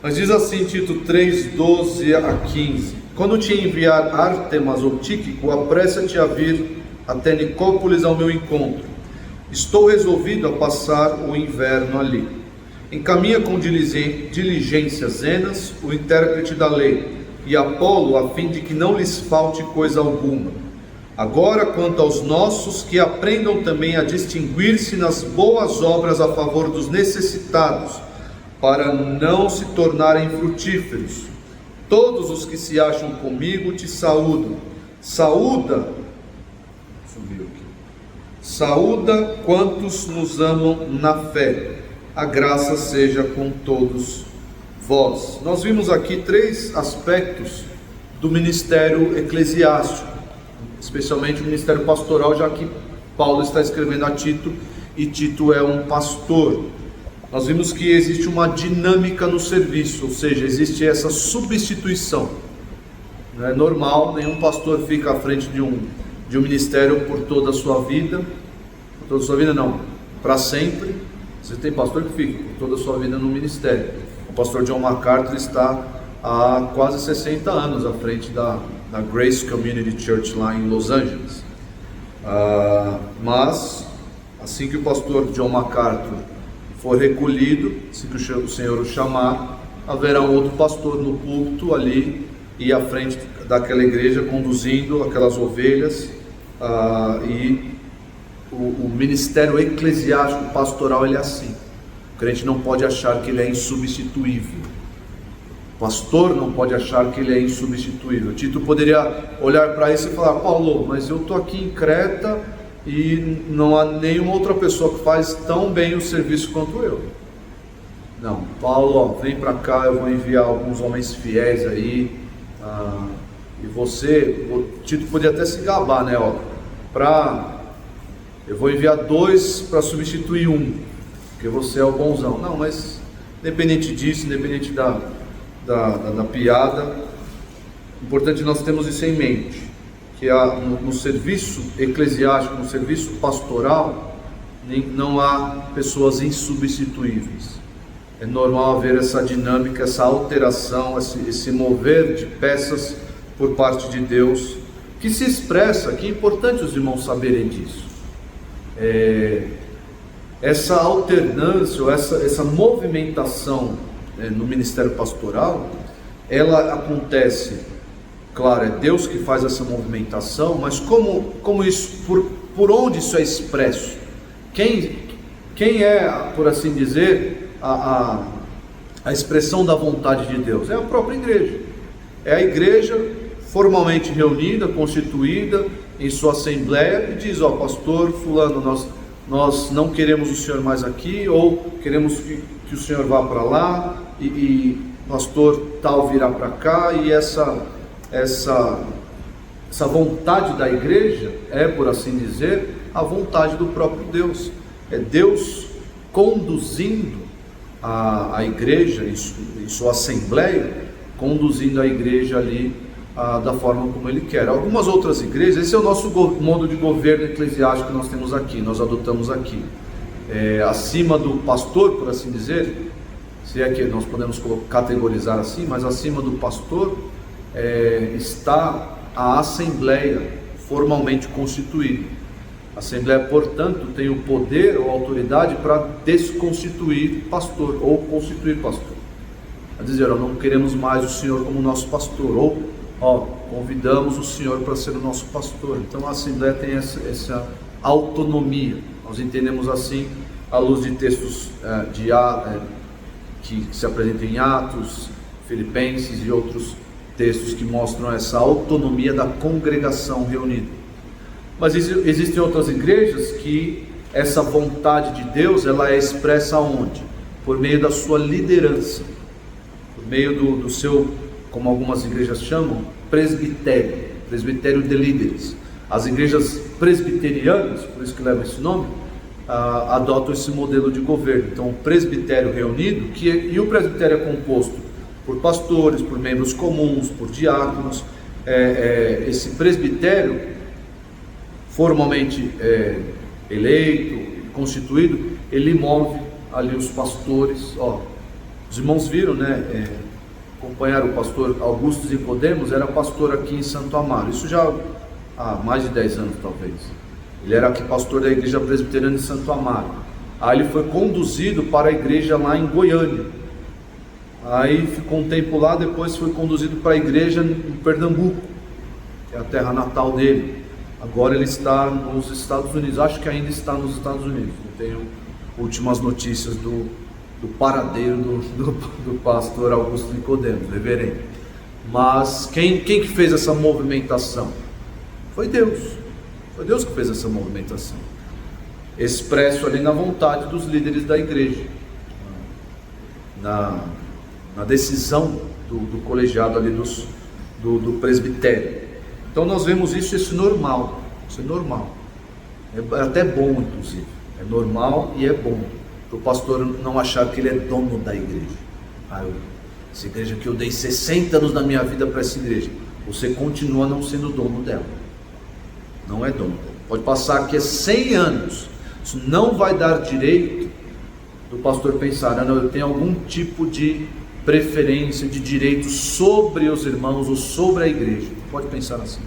Mas diz assim, Tito 3, 12 a 15: Quando te enviar Ártemas ou Tíquico, apressa-te a vir até Nicópolis ao meu encontro. Estou resolvido a passar o inverno ali. Encaminha com diligência Zenas, o intérprete da lei, e Apolo, a fim de que não lhes falte coisa alguma. Agora, quanto aos nossos, que aprendam também a distinguir-se nas boas obras a favor dos necessitados, para não se tornarem frutíferos. Todos os que se acham comigo te saúdam. Saúda quantos nos amam na fé. A graça seja com todos vós. Nós vimos aqui 3 aspectos do ministério eclesiástico, especialmente o ministério pastoral, já que Paulo está escrevendo a Tito e Tito é um pastor. Nós vimos que existe uma dinâmica no serviço, ou seja, existe essa substituição. Não é normal, nenhum pastor fica à frente de um ministério por toda a sua vida. Por toda a sua vida não, para sempre. Você tem pastor que fica por toda a sua vida no ministério. O pastor John MacArthur está há quase 60 anos à frente da Grace Community Church lá em Los Angeles. Mas, assim que o pastor John MacArthur for recolhido, assim que o Senhor o chamar, haverá um outro pastor no púlpito ali e à frente daquela igreja, conduzindo aquelas ovelhas. E o ministério eclesiástico pastoral, ele é assim. O crente não pode achar que ele é insubstituível. O pastor não pode achar que ele é insubstituível. Tito poderia olhar para isso e falar: Paulo, mas eu estou aqui em Creta e não há nenhuma outra pessoa que faz tão bem o serviço quanto eu. Não, Paulo, vem para cá, eu vou enviar alguns homens fiéis aí, e você, o Tito podia até se gabar, né, eu vou enviar 2 para substituir 1, porque você é o bonzão. Não, mas independente disso, independente da piada, importante nós temos isso em mente, que no serviço eclesiástico, no serviço pastoral, não há pessoas insubstituíveis. É normal haver essa dinâmica, essa alteração, esse mover de peças por parte de Deus, que se expressa, que é importante os irmãos saberem disso. Essa alternância, ou essa movimentação no ministério pastoral, ela acontece, claro, é Deus que faz essa movimentação, mas como isso, por onde isso é expresso? Quem é, por assim dizer, a expressão da vontade de Deus? É a própria igreja. É a igreja formalmente reunida, constituída em sua assembleia, e diz: pastor fulano, nós não queremos o senhor mais aqui, ou queremos que o senhor vá para lá, e pastor tal virá para cá. E essa vontade da igreja é, por assim dizer, a vontade do próprio Deus. É Deus conduzindo a igreja em sua assembleia, conduzindo a igreja ali da forma como Ele quer. Algumas outras igrejas, esse é o nosso modo de governo eclesiástico que nós temos aqui, nós adotamos aqui. Acima do pastor, por assim dizer, se é que nós podemos categorizar assim, mas acima do pastor está a assembleia formalmente constituída. A assembleia, portanto, tem o poder ou autoridade para desconstituir pastor ou constituir pastor. A dizer: não queremos mais o senhor como nosso pastor, ou convidamos o senhor para ser o nosso pastor. Então a assembleia tem essa autonomia. Nós entendemos assim à luz de textos que se apresentam em Atos, Filipenses e outros textos que mostram essa autonomia da congregação reunida. Mas existem outras igrejas que essa vontade de Deus, ela é expressa onde? Por meio da sua liderança, por meio do seu, como algumas igrejas chamam, presbitério de líderes. As igrejas presbiterianas, por isso que levam esse nome, adotam esse modelo de governo. Então, o presbitério reunido, e o presbitério é composto por pastores, por membros comuns, por diáconos. Esse presbitério, formalmente eleito, constituído, ele move ali os pastores: o Os irmãos viram, né? Acompanharam o pastor Augusto Nicodemos, era pastor aqui em Santo Amaro, isso já há mais de 10 anos talvez. Ele era aqui pastor da igreja presbiteriana de Santo Amaro. Aí ele foi conduzido para a igreja lá em Goiânia. Aí ficou um tempo lá, depois foi conduzido para a igreja em Pernambuco, que é a terra natal dele. Agora ele está nos Estados Unidos, acho que ainda está nos Estados Unidos. Não tenho últimas notícias do paradeiro do pastor Augusto Nicodemos, reverendo. Mas quem que fez essa movimentação? Foi Deus. Foi Deus que fez essa movimentação, expresso ali na vontade dos líderes da igreja, na decisão do colegiado ali do presbitério. Então nós vemos isso é normal, é até bom, inclusive, é normal e é bom, para o pastor não achar que ele é dono da igreja. Essa igreja que eu dei 60 anos da minha vida para essa igreja, você continua não sendo dono dela, não é dono, pode passar aqui 100 anos, isso não vai dar direito do pastor pensar, não, eu tenho algum tipo de preferência, de direito sobre os irmãos ou sobre a igreja. Pode pensar assim.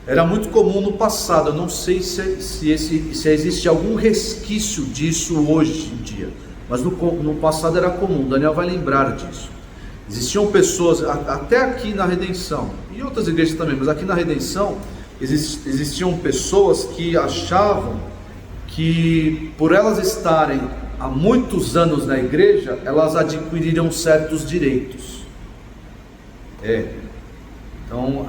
Era muito comum no passado, eu não sei se existe algum resquício disso hoje em dia, mas no passado era comum, Daniel vai lembrar disso. Existiam pessoas, até aqui na Redenção, e outras igrejas também, mas aqui na Redenção, existiam pessoas que achavam que por elas estarem há muitos anos na igreja, elas adquiriram certos direitos. Então,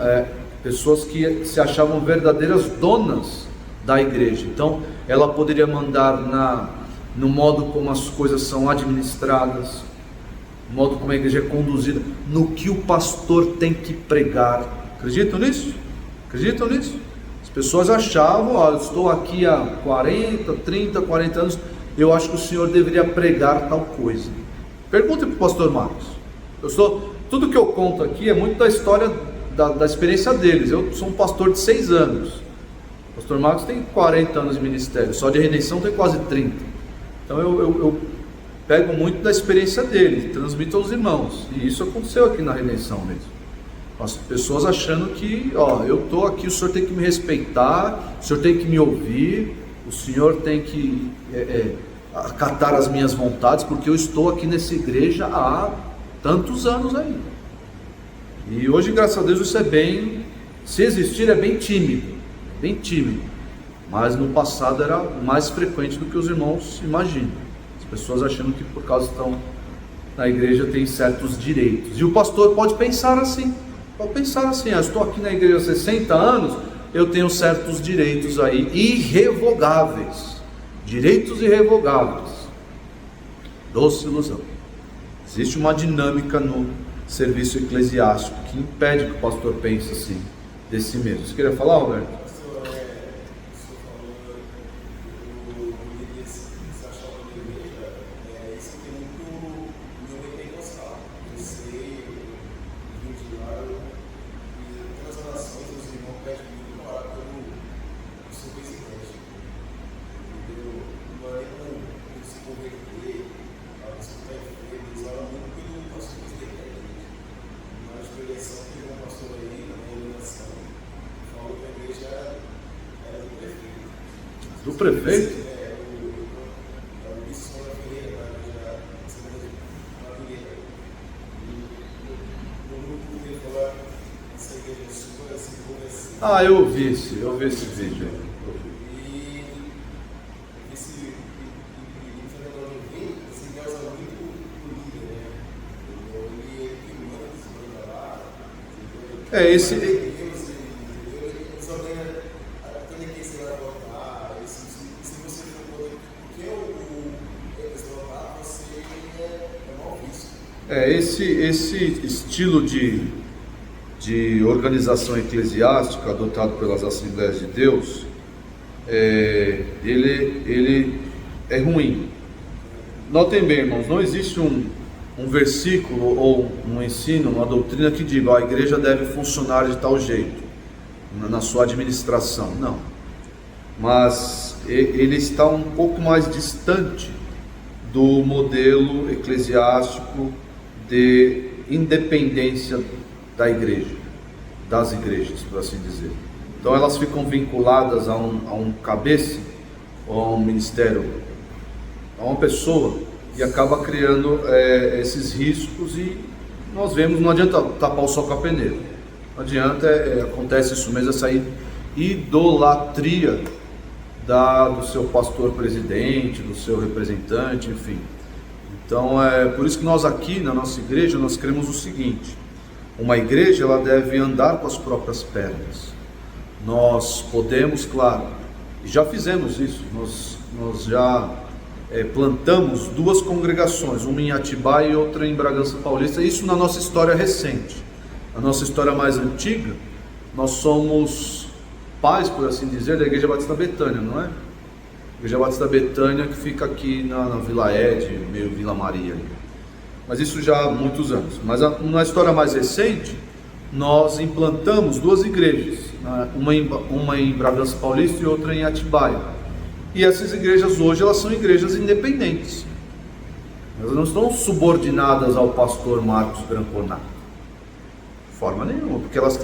pessoas que se achavam verdadeiras donas da igreja. Então, ela poderia mandar no modo como as coisas são administradas, no modo como a igreja é conduzida, no que o pastor tem que pregar. Acreditam nisso? Acreditam nisso? As pessoas achavam, eu estou aqui há 40, 30, 40 anos, eu acho que o senhor deveria pregar tal coisa. Pergunte para o pastor Marcos. Tudo que eu conto aqui é muito da história, da experiência deles. Eu sou um pastor de 6 anos. O pastor Marcos tem 40 anos de ministério, só de redenção tem quase 30. Então eu pego muito da experiência dele, transmito aos irmãos. E isso aconteceu aqui na redenção mesmo. As pessoas achando que, eu estou aqui, o senhor tem que me respeitar, o senhor tem que me ouvir, o senhor tem que acatar as minhas vontades, porque eu estou aqui nessa igreja há tantos anos aí. E hoje, graças a Deus, isso se existir, é bem tímido, mas no passado era mais frequente do que os irmãos imaginam. As pessoas achando que por causa estão na igreja tem certos direitos, e o pastor pode pensar assim, eu estou aqui na igreja há 60 anos, eu tenho certos direitos aí, irrevogáveis, direitos irrevogáveis. Doce ilusão. Existe uma dinâmica no serviço eclesiástico que impede que o pastor pense assim, de si mesmo. Você queria falar, Roberto? Do prefeito? Eu ouvi esse vídeo. Esse estilo de organização eclesiástica adotado pelas Assembleias de Deus, ele é ruim. Notem bem, irmãos, não existe um versículo ou um ensino, uma doutrina que diga a igreja deve funcionar de tal jeito na sua administração, não. Mas ele está um pouco mais distante do modelo eclesiástico de independência da igreja, das igrejas, por assim dizer. Então elas ficam vinculadas a um cabeça, ou a um ministério, a uma pessoa, e acaba criando esses riscos, e nós vemos, não adianta tapar o sol com a peneira, não adianta, acontece isso mesmo, essa idolatria do seu pastor presidente, do seu representante, enfim. Então é por isso que nós aqui na nossa igreja, nós cremos o seguinte: uma igreja, ela deve andar com as próprias pernas. Nós podemos, claro, e já fizemos isso, nós já plantamos 2 congregações, uma em Atibaia e outra em Bragança Paulista, isso na nossa história recente. Na nossa história mais antiga, nós somos pais, por assim dizer, da Igreja Batista Betânia, não é? Igreja Batista Betânia, que fica aqui na Vila Ed, meio Vila Maria. Mas isso já há muitos anos. Mas na história mais recente, nós implantamos 2 igrejas, uma em Bragança Paulista e outra em Atibaia. E essas igrejas hoje, elas são igrejas independentes. Elas não estão subordinadas ao pastor Marcos Branconato, de forma nenhuma, porque elas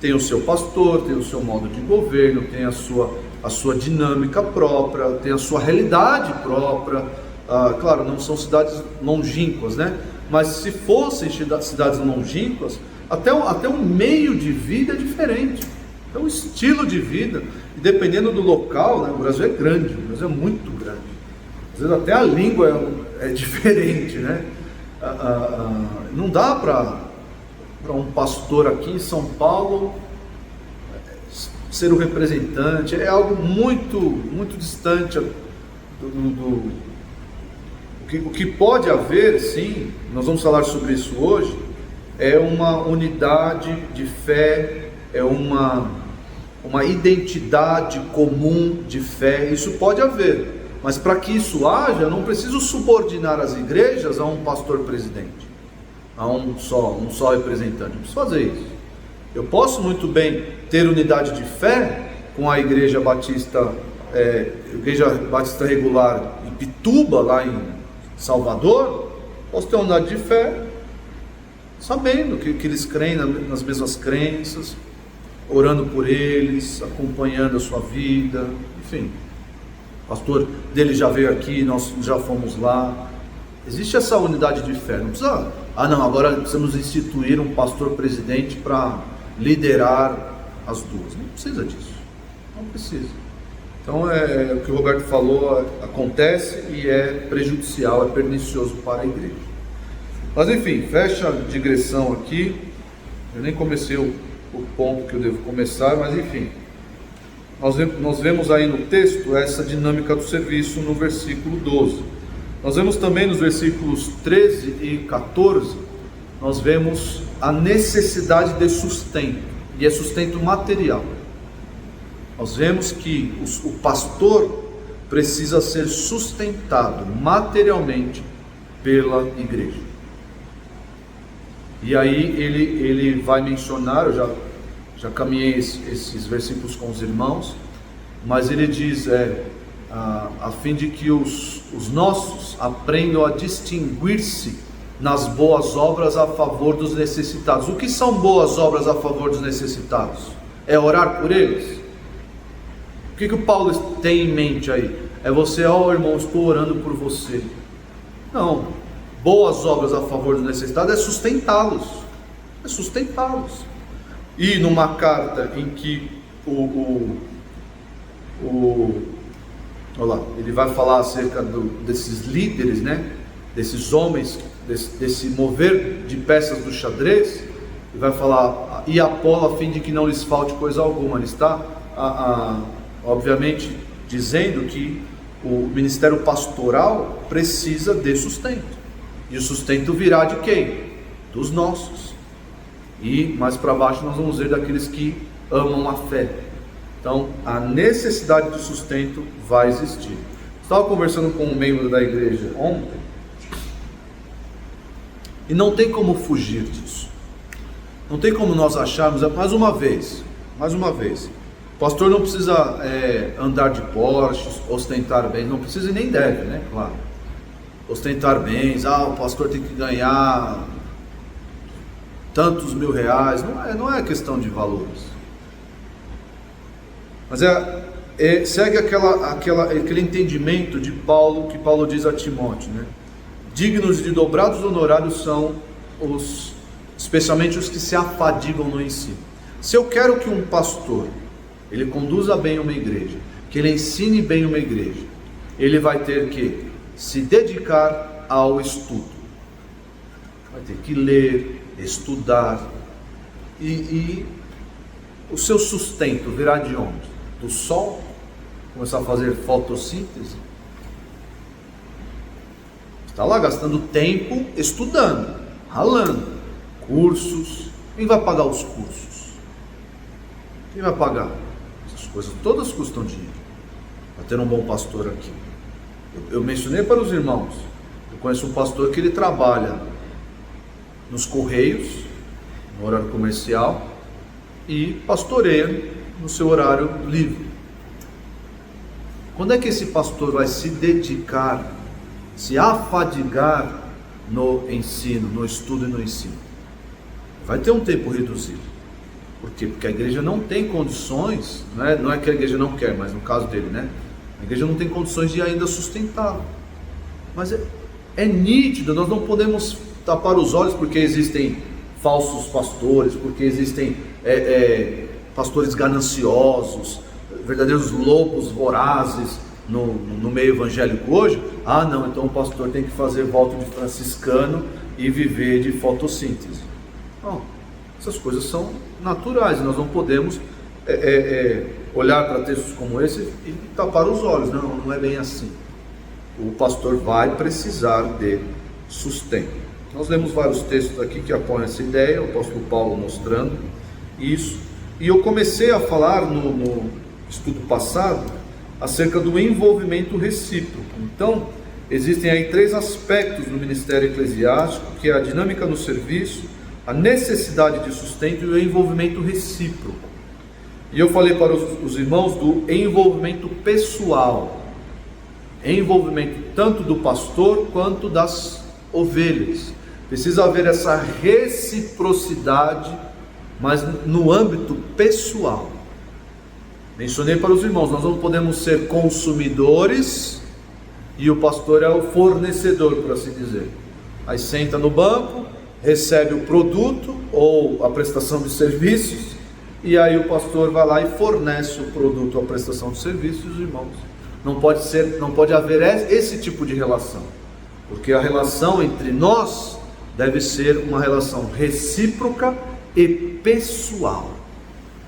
têm o seu pastor, têm o seu modo de governo, têm a sua dinâmica própria, têm a sua realidade própria. Claro, não são cidades longínquas, né? Mas se fossem cidades longínquas, até um meio de vida é diferente, é um estilo de vida, e dependendo do local, né? O Brasil é grande, o Brasil é muito grande, às vezes até a língua é diferente, né? Não dá para um pastor aqui em São Paulo ser o representante, é algo muito, muito distante o que pode haver, sim, nós vamos falar sobre isso hoje, é uma unidade de fé, é uma identidade comum de fé, isso pode haver, mas para que isso haja, eu não preciso subordinar as igrejas a um pastor presidente, a um só representante, não preciso fazer isso. Eu posso muito bem ter unidade de fé com a Igreja Batista Regular em Pituba, lá em Salvador. Posso ter unidade de fé, sabendo que eles creem nas mesmas crenças, orando por eles, acompanhando a sua vida, enfim. O pastor dele já veio aqui, nós já fomos lá. Existe essa unidade de fé, não precisa, agora precisamos instituir um pastor presidente para liderar as duas. Não precisa disso, não precisa. Então o que o Roberto falou acontece e é prejudicial, é pernicioso para a igreja. Mas enfim, fecha a digressão aqui, eu nem comecei o ponto que eu devo começar, mas enfim, nós vemos aí no texto essa dinâmica do serviço no versículo 12. Nós vemos também nos versículos 13 e 14, nós vemos a necessidade de sustento, e é sustento material. Nós vemos que o pastor precisa ser sustentado materialmente pela igreja. E aí ele vai mencionar, eu já caminhei esses versículos com os irmãos, mas ele diz, a fim de que os nossos aprendam a distinguir-se nas boas obras a favor dos necessitados. O que são boas obras a favor dos necessitados? É orar por eles? O que o Paulo tem em mente aí? É você, irmão, estou orando por você. Não, boas obras a favor dos necessitados é sustentá-los. É sustentá-los. E numa carta em que olha lá, ele vai falar acerca desses líderes, né? Desses homens, desse mover de peças do xadrez, ele vai falar, e Apolo, a fim de que não lhes falte coisa alguma. Ele está, obviamente, dizendo que o ministério pastoral precisa de sustento, e o sustento virá de quem? Dos nossos. E mais para baixo nós vamos ver daqueles que amam a fé. Então a necessidade de sustento vai existir. Estava conversando com um membro da igreja ontem, e não tem como fugir disso. Não tem como nós acharmos, mais uma vez, o pastor não precisa andar de Porsche, ostentar bem, não precisa e nem deve, né? Claro. ostentar bens, o pastor tem que ganhar tantos mil reais, não é questão de valores, mas segue aquele entendimento de Paulo, que Paulo diz a Timóteo, né? Dignos de dobrados honorários são especialmente os que se afadigam no ensino. Se eu quero que um pastor, ele conduza bem uma igreja, que ele ensine bem uma igreja, ele vai ter que se dedicar ao estudo, vai ter que ler, estudar, e o seu sustento virá de onde? Do sol? Começar a fazer fotossíntese? Está lá gastando tempo estudando, ralando, cursos. Quem vai pagar os cursos? Quem vai pagar? Essas coisas todas custam dinheiro. Para ter um bom pastor aqui, eu mencionei para os irmãos, eu conheço um pastor que ele trabalha nos Correios, no horário comercial, e pastoreia no seu horário livre. Quando é que esse pastor vai se dedicar, se afadigar no ensino, no estudo e no ensino? Vai ter um tempo reduzido. Por quê? Porque a igreja não tem condições, não é que a igreja não quer, mas no caso dele, né? A igreja não tem condições de ainda sustentá-lo. Mas é nítido, nós não podemos tapar os olhos porque existem falsos pastores, porque existem pastores gananciosos, verdadeiros lobos vorazes no meio evangélico hoje. Não, então o pastor tem que fazer voto de franciscano e viver de fotossíntese. Não, essas coisas são naturais, nós não podemos olhar para textos como esse e tapar os olhos. Não é bem assim. O pastor vai precisar de sustento. Nós lemos vários textos aqui que apoiam essa ideia, o apóstolo Paulo mostrando isso, e eu comecei a falar no estudo passado acerca do envolvimento recíproco. Então, existem aí 3 aspectos no ministério eclesiástico, que é a dinâmica no serviço, a necessidade de sustento e o envolvimento recíproco. E eu falei para os irmãos do envolvimento pessoal, envolvimento tanto do pastor quanto das ovelhas. Precisa haver essa reciprocidade, mas no âmbito pessoal. Mencionei para os irmãos, nós não podemos ser consumidores e o pastor é o fornecedor, por assim dizer. Aí senta no banco, recebe o produto ou a prestação de serviços, e aí o pastor vai lá e fornece o produto ou a prestação de serviços, os irmãos. Não pode haver esse tipo de relação, porque a relação entre nós deve ser uma relação recíproca e pessoal.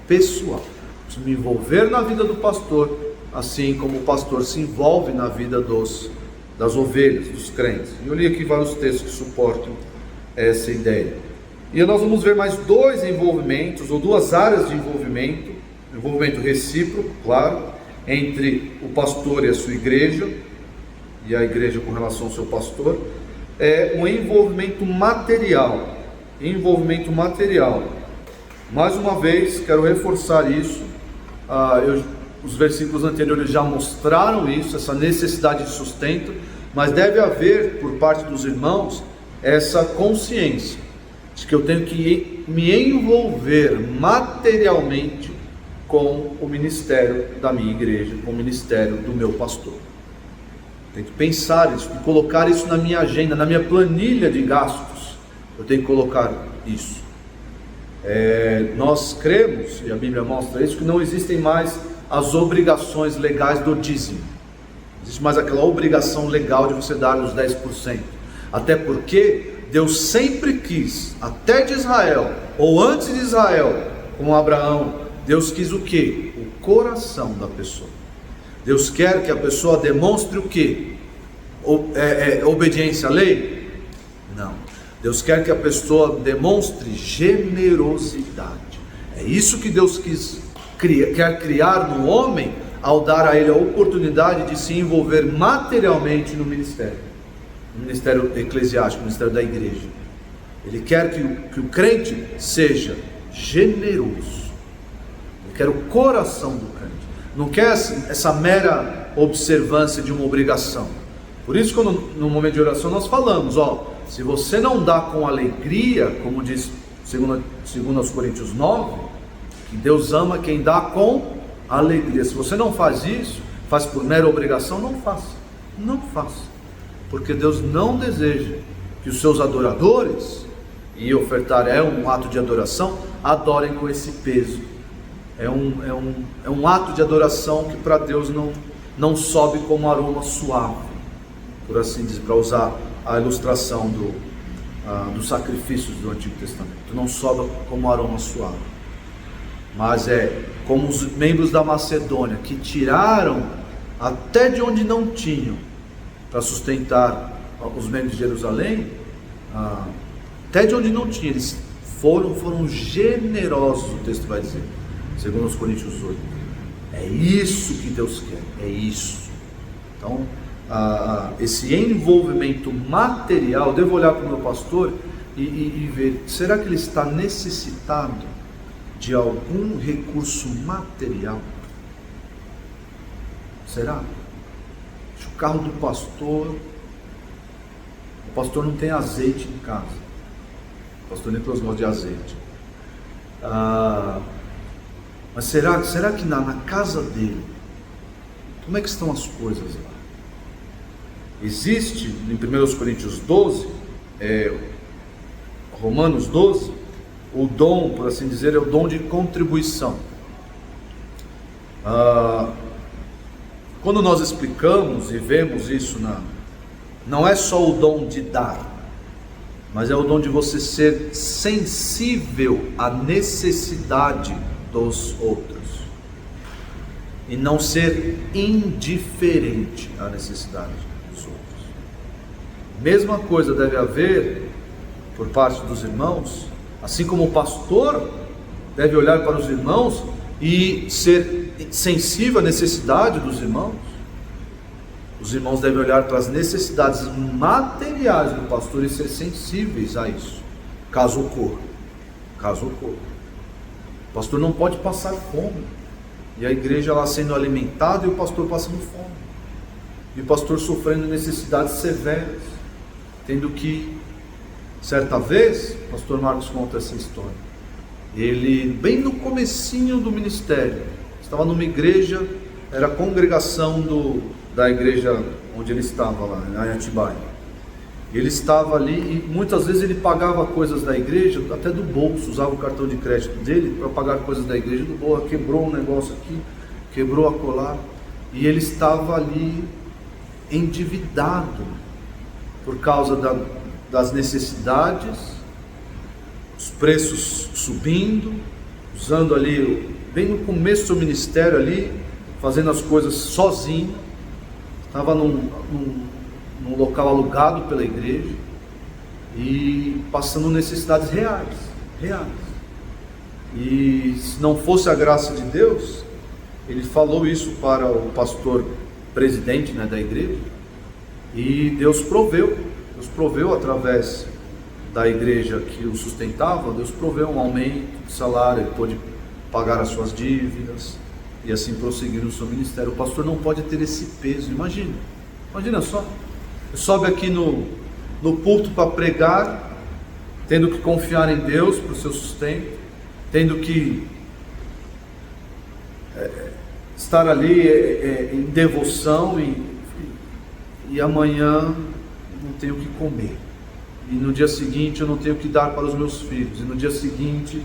Preciso me envolver na vida do pastor, assim como o pastor se envolve na vida das ovelhas, dos crentes. Eu li aqui vários textos que suportam essa ideia. E nós vamos ver mais 2 envolvimentos, ou 2 áreas de envolvimento. Envolvimento recíproco, claro, entre o pastor e a sua igreja, e a igreja com relação ao seu pastor. Um envolvimento material. Envolvimento material. Mais uma vez, quero reforçar isso. Os versículos anteriores já mostraram isso, essa necessidade de sustento, mas deve haver por parte dos irmãos essa consciência de que eu tenho que me envolver materialmente com o ministério da minha igreja, com o ministério do meu pastor. Tenho que pensar isso, e colocar isso na minha agenda, na minha planilha de gastos. Eu tenho que colocar isso. Nós cremos, e a Bíblia mostra isso, que não existem mais as obrigações legais do dízimo. Não existe mais aquela obrigação legal de você dar os 10%. Até porque Deus sempre quis, até de Israel, ou antes de Israel, como Abraão, Deus quis o quê? O coração da pessoa. Deus quer que a pessoa demonstre o quê? Obediência à lei? Não. Deus quer que a pessoa demonstre generosidade. É isso que Deus quer criar no homem, ao dar a ele a oportunidade de se envolver materialmente no ministério eclesiástico, no ministério da igreja. Ele quer que o crente seja generoso. Ele quer o coração do crente. Não quer essa mera observância de uma obrigação. Por isso, quando no momento de oração nós falamos, se você não dá com alegria, como diz 2 Coríntios 9, que Deus ama quem dá com alegria. Se você não faz isso, faz por mera obrigação, não faça. Não faça. Porque Deus não deseja que os seus adoradores, e ofertar é um ato de adoração, adorem com esse peso. É um ato de adoração que para Deus não sobe como aroma suave, por assim dizer, para usar a ilustração dos sacrifícios do Antigo Testamento. Não sobe como aroma suave, mas é como os membros da Macedônia, que tiraram até de onde não tinham, para sustentar os membros de Jerusalém, até de onde não tinha, eles foram generosos, o texto vai dizer, segundo os Coríntios 8. É isso que Deus quer, é isso. Então, esse envolvimento material, eu devo olhar para o meu pastor e ver, será que ele está necessitado de algum recurso material? Será? O carro do pastor, o pastor não tem azeite em casa. O pastor nem gosta de azeite. Mas será que na casa dele, como é que estão as coisas lá? Existe em 1 Coríntios 12, Romanos 12, o dom, por assim dizer, é o dom de contribuição. Quando nós explicamos e vemos isso, não é só o dom de dar, mas é o dom de você ser sensível à necessidade dos outros e não ser indiferente à necessidade dos outros. Mesma coisa deve haver por parte dos irmãos, assim como o pastor deve olhar para os irmãos e ser sensível à necessidade dos irmãos. Os irmãos devem olhar para as necessidades materiais do pastor e ser sensíveis a isso, caso ocorra. O pastor não pode passar fome, e a igreja lá sendo alimentada e o pastor passando fome, e o pastor sofrendo necessidades severas, tendo que, certa vez, o pastor Marcos conta essa história, ele, bem no comecinho do ministério, estava numa igreja, era a congregação da igreja onde ele estava lá, em Atibaia. Ele estava ali e muitas vezes ele pagava coisas da igreja, até do bolso, usava o cartão de crédito dele para pagar coisas da igreja do bolso. Quebrou um negócio aqui, quebrou a colar, e ele estava ali endividado por causa das necessidades, os preços subindo, usando ali, bem no começo do seu ministério ali, fazendo as coisas sozinho, estava num local alugado pela igreja e passando necessidades reais. E se não fosse a graça de Deus, ele falou isso para o pastor presidente, da igreja, e Deus proveu através da igreja que o sustentava, Deus proveu um aumento de salário, ele pôde pagar as suas dívidas e assim prosseguir no seu ministério. O pastor não pode ter esse peso, imagina só, sobe aqui no púlpito para pregar, tendo que confiar em Deus para o seu sustento, tendo que estar ali em devoção, e amanhã não tenho o que comer, e no dia seguinte eu não tenho o que dar para os meus filhos, e no dia seguinte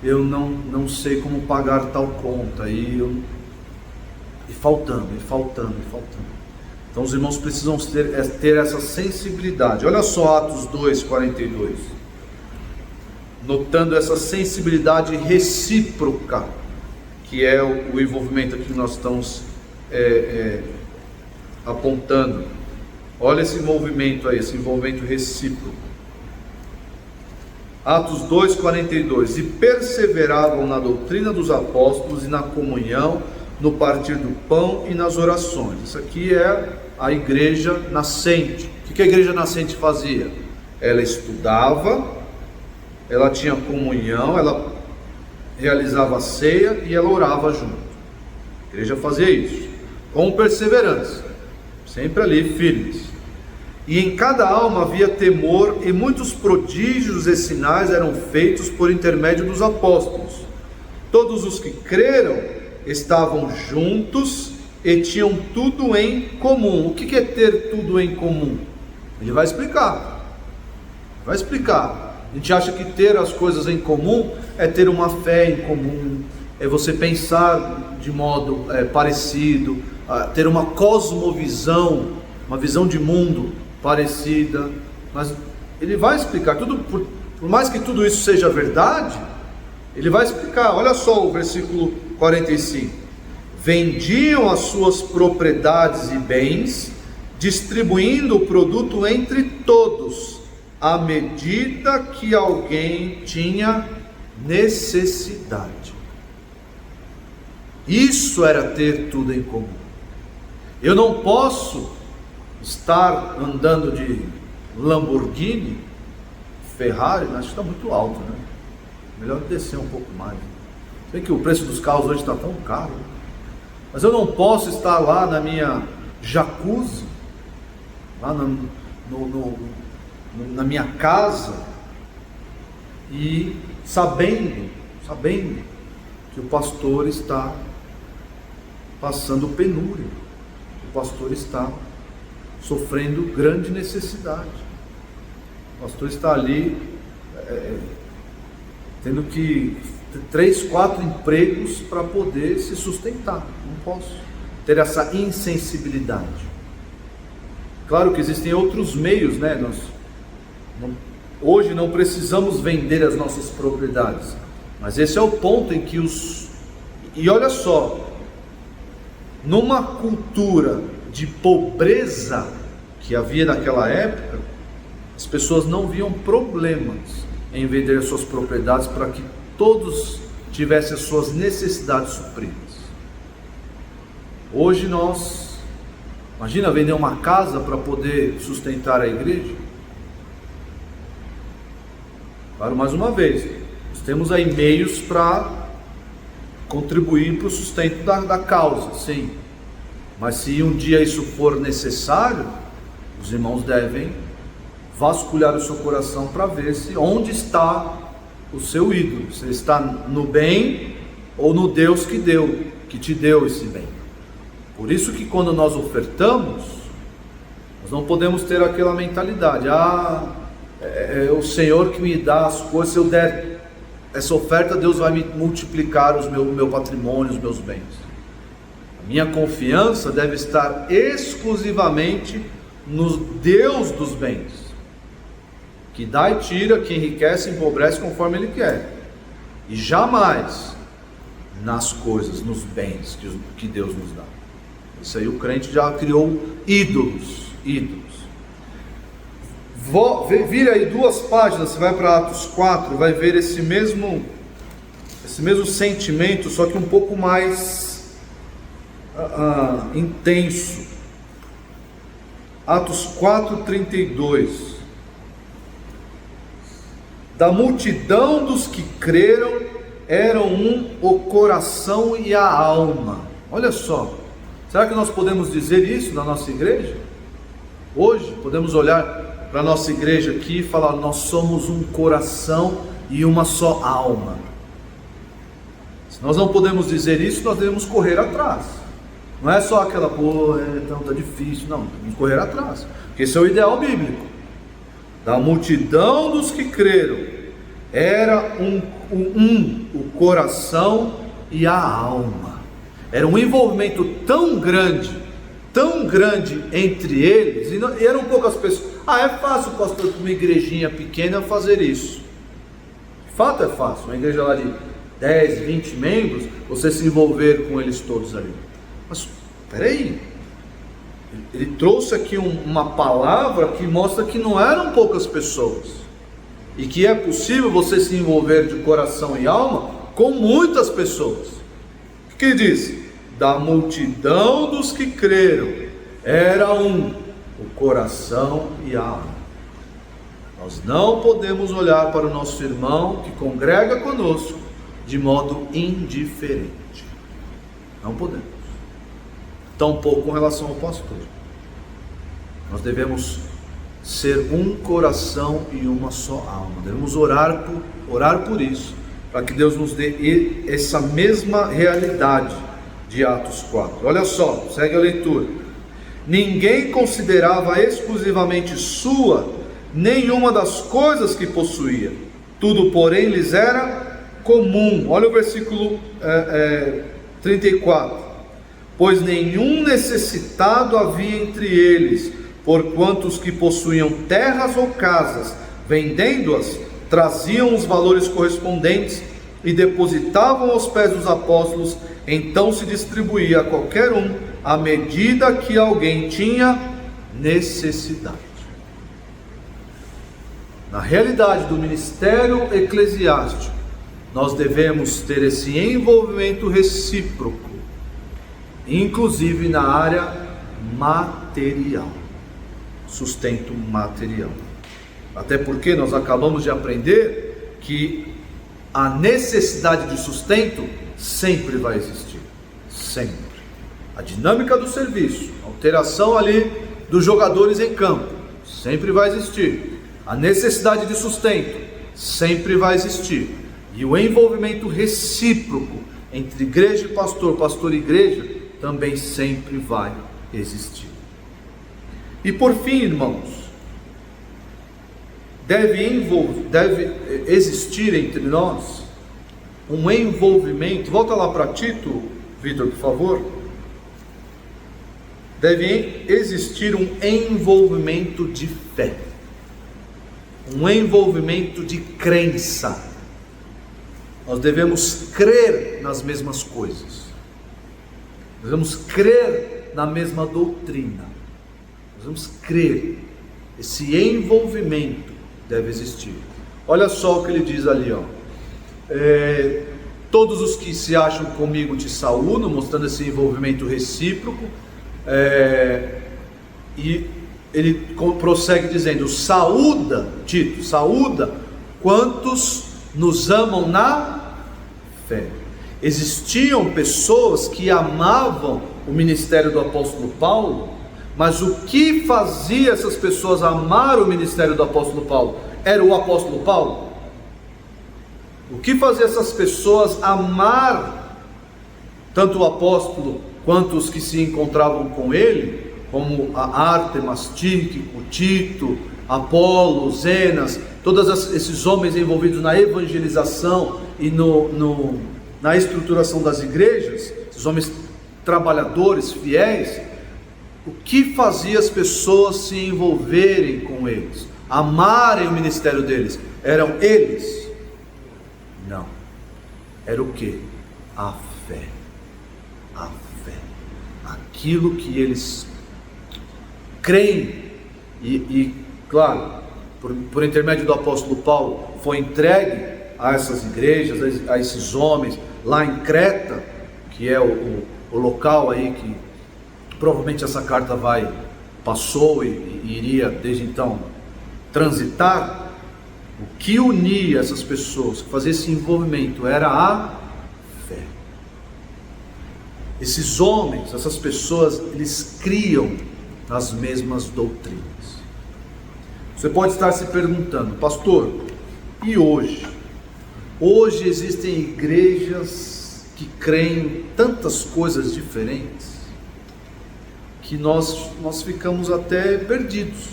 eu não sei como pagar tal conta, e faltando. Então os irmãos precisam ter essa sensibilidade. Olha só Atos 2:42, notando essa sensibilidade recíproca, que é o envolvimento aqui que nós estamos apontando. Olha esse envolvimento aí, esse envolvimento recíproco. Atos 2:42, e perseveravam na doutrina dos apóstolos e na comunhão, no partir do pão e nas orações. Isso aqui é a igreja nascente. O que a igreja nascente fazia? Ela estudava, ela tinha comunhão, ela realizava a ceia e ela orava junto. A igreja fazia isso, com perseverança, sempre ali firmes. E em cada alma havia temor, e muitos prodígios e sinais eram feitos por intermédio dos apóstolos. Todos os que creram estavam juntos e tinham tudo em comum. O que é ter tudo em comum? Ele vai explicar. Vai explicar. A gente acha que ter as coisas em comum é ter uma fé em comum, é você pensar de modo parecido, ter uma cosmovisão, uma visão de mundo parecida. Mas ele vai explicar tudo, por mais que tudo isso seja verdade, ele vai explicar. Olha só o versículo 45: vendiam as suas propriedades e bens, distribuindo o produto entre todos, à medida que alguém tinha necessidade. Isso era ter tudo em comum. Eu não posso estar andando de Lamborghini, Ferrari, acho que está muito alto, né? Melhor descer um pouco mais. Sei que o preço dos carros hoje está tão caro, mas eu não posso estar lá na minha jacuzzi, lá na minha casa, e sabendo que o pastor está passando penúria, o pastor está sofrendo grande necessidade, o pastor está ali tendo que ter 3, 4 empregos para poder se sustentar. Não posso ter essa insensibilidade. Claro que existem outros meios, né? Hoje não precisamos vender as nossas propriedades, mas esse é o ponto em que e olha só, numa cultura de pobreza que havia naquela época, as pessoas não viam problemas em vender as suas propriedades para que todos tivessem as suas necessidades supridas. Hoje imagina vender uma casa para poder sustentar a igreja. Claro, mais uma vez, nós temos aí meios para contribuir para o sustento da causa, sim. Mas se um dia isso for necessário, os irmãos devem vasculhar o seu coração para ver onde está o seu ídolo, se ele está no bem ou no Deus que te deu esse bem. Por isso que quando nós ofertamos, nós não podemos ter aquela mentalidade: é o Senhor que me dá as coisas, se eu der essa oferta, Deus vai me multiplicar o meu patrimônio, os meus bens. A minha confiança deve estar exclusivamente no Deus dos bens, que dá e tira, que enriquece e empobrece conforme Ele quer, e jamais nas coisas, nos bens que Deus nos dá. Isso aí o crente já criou ídolos. Vira aí 2 páginas, você vai para Atos 4, vai ver esse mesmo sentimento, só que um pouco mais intenso. Atos 4:32. Da multidão dos que creram, eram o coração e a alma. Olha só, será que nós podemos dizer isso na nossa igreja? Hoje, podemos olhar para a nossa igreja aqui e falar: nós somos um coração e uma só alma. Se nós não podemos dizer isso, nós devemos correr atrás. Não é só aquela, então tá difícil, não, vamos correr atrás, porque esse é o ideal bíblico. Da multidão dos que creram, era o coração e a alma. Era um envolvimento tão grande entre eles, e eram poucas pessoas. É fácil, pastor, para uma igrejinha pequena fazer isso. De fato é fácil, uma igreja lá de 10, 20 membros, você se envolver com eles todos ali. Mas, peraí, ele trouxe aqui uma palavra que mostra que não eram poucas pessoas, e que é possível você se envolver de coração e alma com muitas pessoas. O que ele diz? Da multidão dos que creram, era o coração e a alma. Nós não podemos olhar para o nosso irmão que congrega conosco de modo indiferente. Não podemos. Tampouco com relação ao pastor. Nós devemos ser um coração e uma só alma. Devemos orar por isso, para que Deus nos dê essa mesma realidade de Atos 4. Olha só, segue a leitura. Ninguém considerava exclusivamente sua nenhuma das coisas que possuía, tudo porém lhes era comum. Olha o versículo 34. Pois nenhum necessitado havia entre eles, porquanto os que possuíam terras ou casas, vendendo-as, traziam os valores correspondentes e depositavam aos pés dos apóstolos. Então se distribuía a qualquer um à medida que alguém tinha necessidade. Na realidade do ministério eclesiástico, nós devemos ter esse envolvimento recíproco, inclusive na área material, sustento material. Até porque nós acabamos de aprender que a necessidade de sustento sempre vai existir, sempre. A dinâmica do serviço, a alteração ali dos jogadores em campo, sempre vai existir. A necessidade de sustento sempre vai existir. E o envolvimento recíproco entre igreja e pastor, pastor e igreja, também sempre vai existir. E por fim, irmãos, deve existir entre nós um envolvimento. Volta lá para Tito, Vitor, por favor. Deve existir um envolvimento de fé, um envolvimento de crença. Nós devemos crer nas mesmas coisas, devemos crer na mesma doutrina, devemos crer. Esse envolvimento deve existir. Olha só o que ele diz ali, ó. Todos os que se acham comigo te saúdam, mostrando esse envolvimento recíproco. E ele prossegue dizendo: saúda, Tito, saúda quantos nos amam na fé. Existiam pessoas que amavam o ministério do apóstolo Paulo, mas o que fazia essas pessoas amar o ministério do apóstolo Paulo? Era o apóstolo Paulo? O que fazia essas pessoas amar tanto o apóstolo quanto os que se encontravam com ele, como a Ártemas, Tíquico, Tito, Apolo, Zenas, todos esses homens envolvidos na evangelização e na estruturação das igrejas, esses homens trabalhadores, fiéis? O que fazia as pessoas se envolverem com eles, amarem o ministério deles? Eram eles? Não. Era o que? A fé. A fé. Aquilo que eles creem e claro, por intermédio do apóstolo Paulo, foi entregue a essas igrejas, a esses homens lá em Creta, que é o local aí que provavelmente essa carta passou e iria desde então transitar. O que unia essas pessoas, que fazia esse envolvimento, era a fé. Esses homens, essas pessoas, eles criam nas mesmas doutrinas. Você pode estar se perguntando: pastor, e hoje? Hoje existem igrejas que creem tantas coisas diferentes que nós ficamos até perdidos.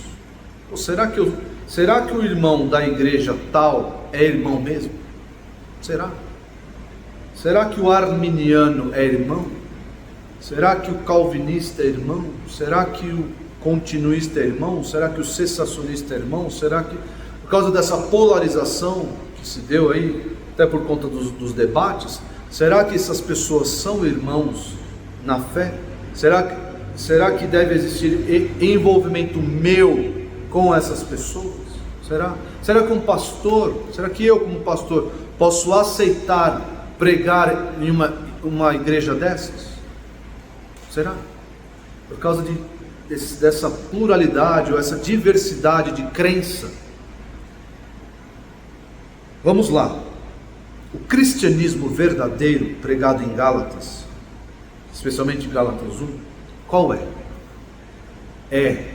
Ou será que o irmão da igreja tal é irmão mesmo? Será? Será que o arminiano é irmão? Será que o calvinista é irmão? Será que o continuista é irmão? Será que o cessacionista é irmão? Será que, por causa dessa polarização que se deu aí, até por conta dos debates, será que essas pessoas são irmãos na fé? Será que deve existir envolvimento meu com essas pessoas? Será que um pastor, será que eu como pastor posso aceitar pregar em uma igreja dessas? Será? Por causa dessa pluralidade ou essa diversidade de crença. Vamos lá. O cristianismo verdadeiro pregado em Gálatas, especialmente em Gálatas 1, qual é? É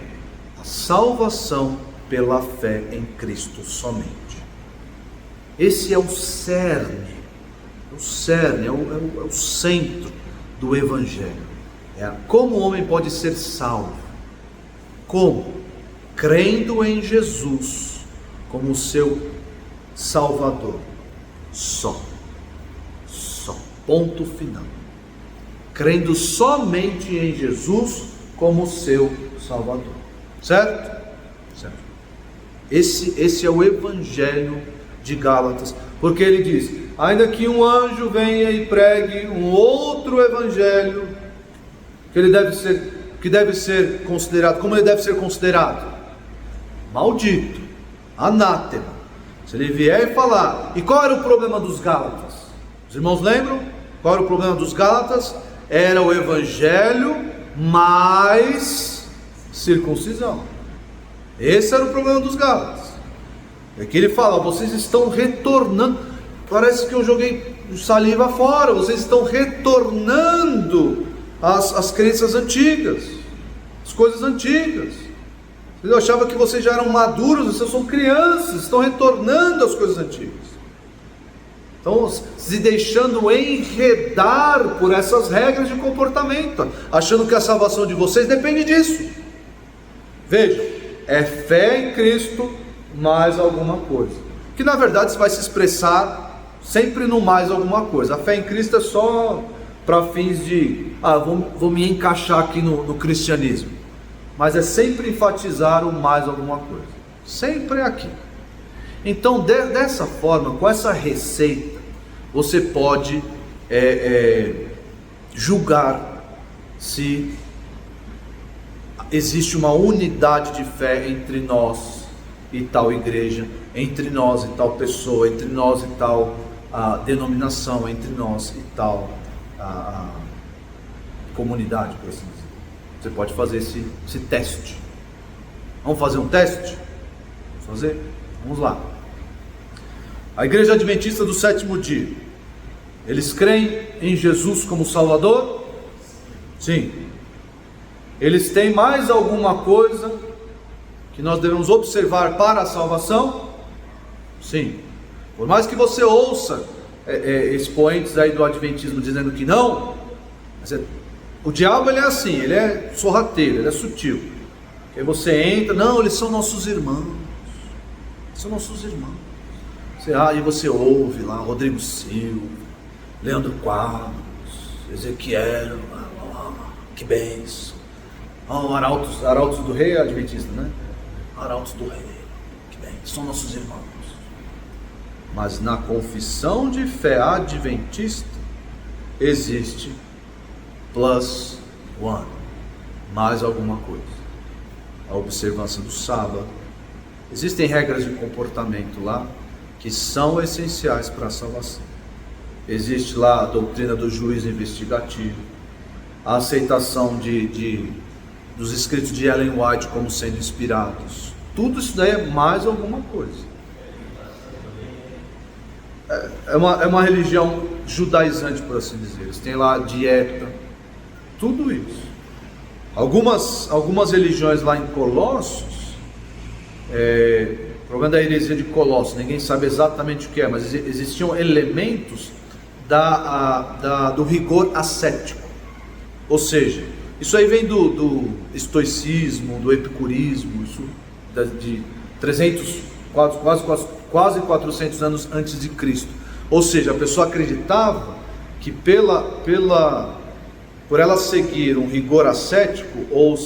a salvação pela fé em Cristo somente. Esse é o cerne, é o centro do Evangelho. Como o homem pode ser salvo? Como? Crendo em Jesus como seu Salvador. Só. Ponto final. Crendo somente em Jesus como seu Salvador. Certo? Esse é o Evangelho de Gálatas, porque ele diz: ainda que um anjo venha e pregue um outro evangelho, que deve ser considerado, como ele deve ser considerado? Maldito, anátema. Se ele vier e falar. E qual era o problema dos Gálatas? Os irmãos lembram? Qual era o problema dos Gálatas? Era o evangelho mais circuncisão. Esse era o problema dos Gálatas. É que ele fala: vocês estão retornando, parece que eu joguei saliva fora, vocês estão retornando às crenças antigas, as coisas antigas. Eu achava que vocês já eram maduros, vocês são crianças, estão retornando às coisas antigas. Estão se deixando enredar por essas regras de comportamento, achando que a salvação de vocês depende disso. Vejam, é fé em Cristo mais alguma coisa, que na verdade vai se expressar sempre no mais alguma coisa. A fé em Cristo é só para fins de, vou me encaixar aqui no cristianismo, mas é sempre enfatizar o mais alguma coisa, sempre é aqui. Então dessa forma, com essa receita, você pode julgar se existe uma unidade de fé entre nós e tal igreja, entre nós e tal pessoa, entre nós e tal denominação, entre nós e tal comunidade, por assim dizer. Você pode fazer esse teste. Vamos fazer um teste? Vamos fazer? Vamos lá. A igreja adventista do sétimo dia, eles creem em Jesus como Salvador? Sim. Eles têm mais alguma coisa que nós devemos observar para a salvação? Sim. Por mais que você ouça expoentes aí do adventismo dizendo que não, o diabo ele é assim, ele é sorrateiro, ele é sutil. Aí você entra, não, eles são nossos irmãos, e você ouve lá Rodrigo Silva, Leandro Quadros, Ezequiel, que bênção. Arautos do Rei é adventista, né? Arautos do Rei, que bem, são nossos irmãos. Mas na confissão de fé adventista existe plus one, mais alguma coisa. A observância do sábado. Existem regras de comportamento lá que são essenciais para a salvação. Existe lá a doutrina do juízo investigativo, a aceitação dos escritos de Ellen White como sendo inspirados. Tudo isso daí é mais alguma coisa. É uma religião judaizante, por assim dizer. Eles têm lá a dieta, tudo isso. Algumas religiões lá em Colossos, o problema da heresia de Colossos, ninguém sabe exatamente o que é, mas existiam elementos do rigor ascético. Ou seja, isso aí vem do estoicismo, do epicurismo, isso de 300, quase 400 anos antes de Cristo. Ou seja, a pessoa acreditava que por ela seguir um rigor ascético, ou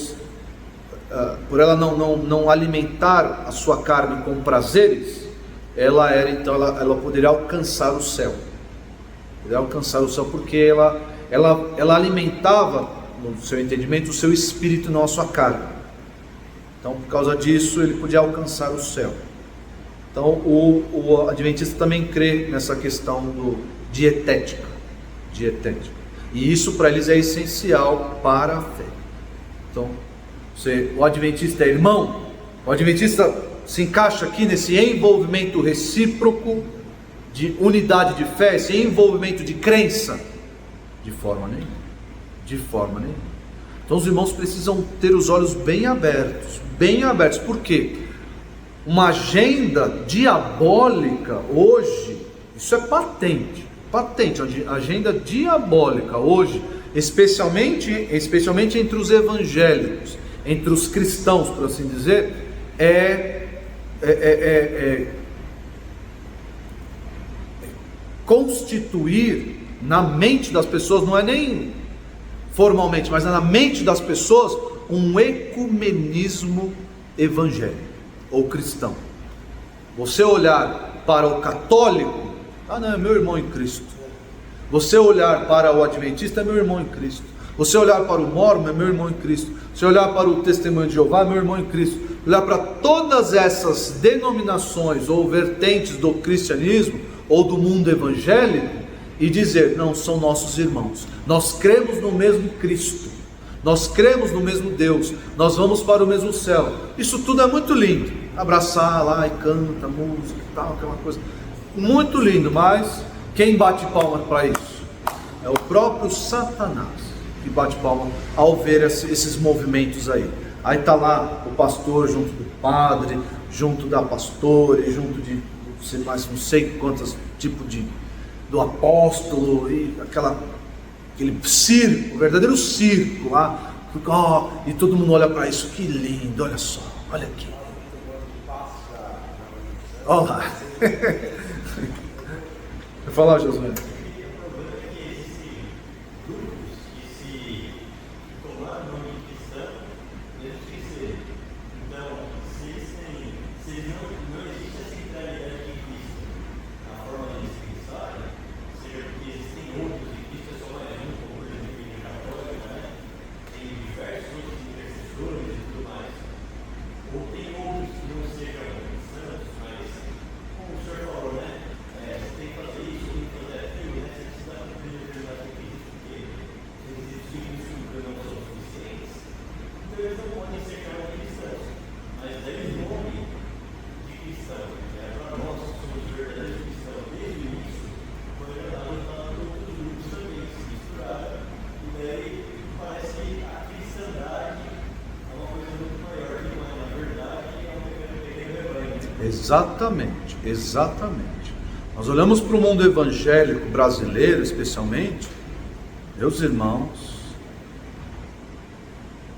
por ela não alimentar a sua carne com prazeres, ela poderia alcançar o céu. Porque ela alimentava, no seu entendimento, o seu espírito, não a sua carne. Então, por causa disso, ele podia alcançar o céu. Então, o adventista também crê nessa questão dietética. E isso para eles é essencial para a fé. Então, o adventista é irmão, o adventista se encaixa aqui nesse envolvimento recíproco de unidade de fé, esse envolvimento de crença? De forma nenhuma. Então os irmãos precisam ter os olhos bem abertos. Por quê? uma agenda diabólica hoje. Isso é patente, a agenda diabólica hoje, especialmente entre os evangélicos, entre os cristãos, por assim dizer, constituir na mente das pessoas, não é nem formalmente, mas é na mente das pessoas, um ecumenismo evangélico ou cristão. Você olhar para o católico, não, é meu irmão em Cristo. Você olhar para o adventista, é meu irmão em Cristo. Você olhar para o mórmon, é meu irmão em Cristo. Você olhar para o testemunho de Jeová, é meu irmão em Cristo. Olhar para todas essas denominações ou vertentes do cristianismo ou do mundo evangélico e dizer, não, são nossos irmãos. Nós cremos no mesmo Cristo. Nós cremos no mesmo Deus. Nós vamos para o mesmo céu. Isso tudo é muito lindo. Abraçar lá e canta, música e tal, aquela coisa. Muito lindo, mas quem bate palma para isso? É o próprio Satanás que bate palma ao ver esses movimentos aí. Aí está lá o pastor junto do padre, junto da pastora, e junto de mais não sei quantos tipos do apóstolo, e aquele circo, o verdadeiro circo lá, e todo mundo olha para isso, que lindo, olha só, olha aqui. Olha lá. Vai falar, Josué. Exatamente. Nós olhamos para o mundo evangélico brasileiro, especialmente, meus irmãos,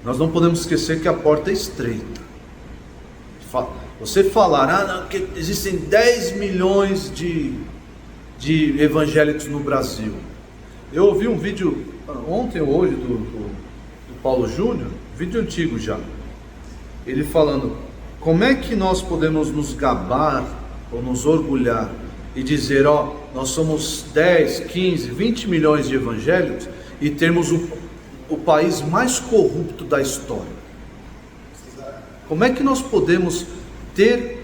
nós não podemos esquecer que a porta é estreita. Você falar, que existem 10 milhões de evangélicos no Brasil. Eu ouvi um vídeo ontem ou hoje do Paulo Júnior, vídeo antigo já, ele falando, como é que nós podemos nos gabar ou nos orgulhar e dizer, nós somos 10, 15, 20 milhões de evangélicos e termos o país mais corrupto da história? Como é que nós podemos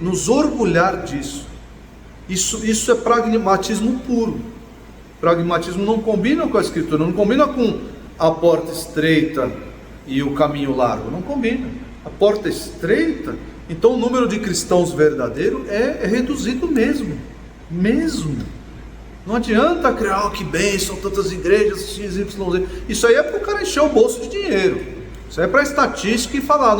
nos orgulhar disso? Isso é pragmatismo puro. Pragmatismo não combina com a Escritura, não combina com a porta estreita e o caminho largo, não combina. A porta estreita, então o número de cristãos verdadeiros é reduzido mesmo. Não adianta criar, que bênção, tantas igrejas, XYZ. Isso aí é para o cara encher o bolso de dinheiro. Isso aí é para estatística e falar,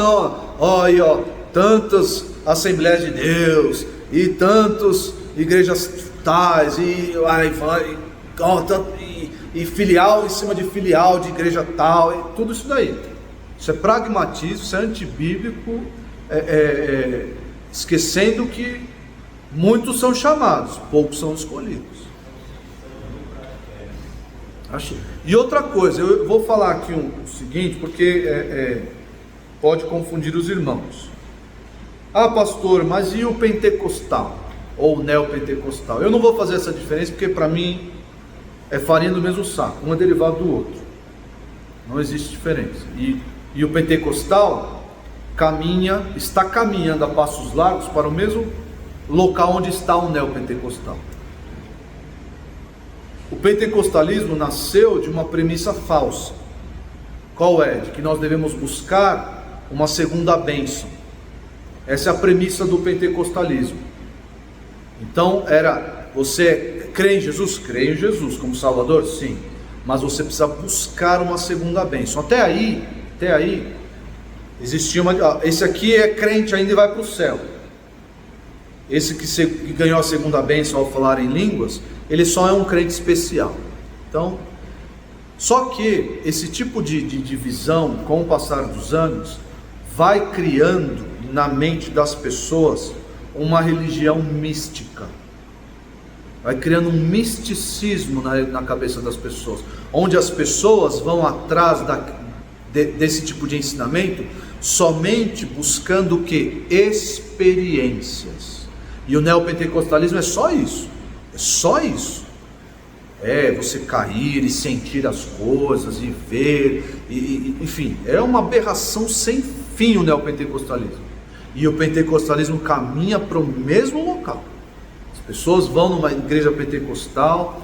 tantas Assembleias de Deus, e tantas igrejas tais, e filial em cima de filial de igreja tal, e tudo isso daí. Isso é pragmatismo, isso é antibíblico, esquecendo que muitos são chamados, poucos são escolhidos. E outra coisa, eu vou falar aqui o seguinte, porque pode confundir os irmãos. Pastor, mas e o pentecostal? Ou o neopentecostal? Eu não vou fazer essa diferença, porque para mim é farinha do mesmo saco, um é derivado do outro. Não existe diferença. E o pentecostal está caminhando a passos largos para o mesmo local onde está o neopentecostal. O pentecostalismo nasceu de uma premissa falsa. Qual é? De que nós devemos buscar uma segunda bênção. Essa é a premissa do pentecostalismo. Então você crê em Jesus? Crê em Jesus como Salvador? Sim. Mas você precisa buscar uma segunda bênção. Até aí existia esse aqui é crente ainda e vai para o céu. esse que ganhou a segunda bênção ao falar em línguas, ele só é um crente especial. Então, só que esse tipo de divisão, com o passar dos anos, vai criando na mente das pessoas uma religião mística, vai criando um misticismo na cabeça das pessoas, onde as pessoas vão atrás desse tipo de ensinamento somente buscando o que? Experiências. E o neopentecostalismo é só isso, é só isso. É você cair e sentir as coisas e ver, enfim, é uma aberração sem fim o neopentecostalismo. E o pentecostalismo caminha para o mesmo local. As pessoas vão numa igreja pentecostal,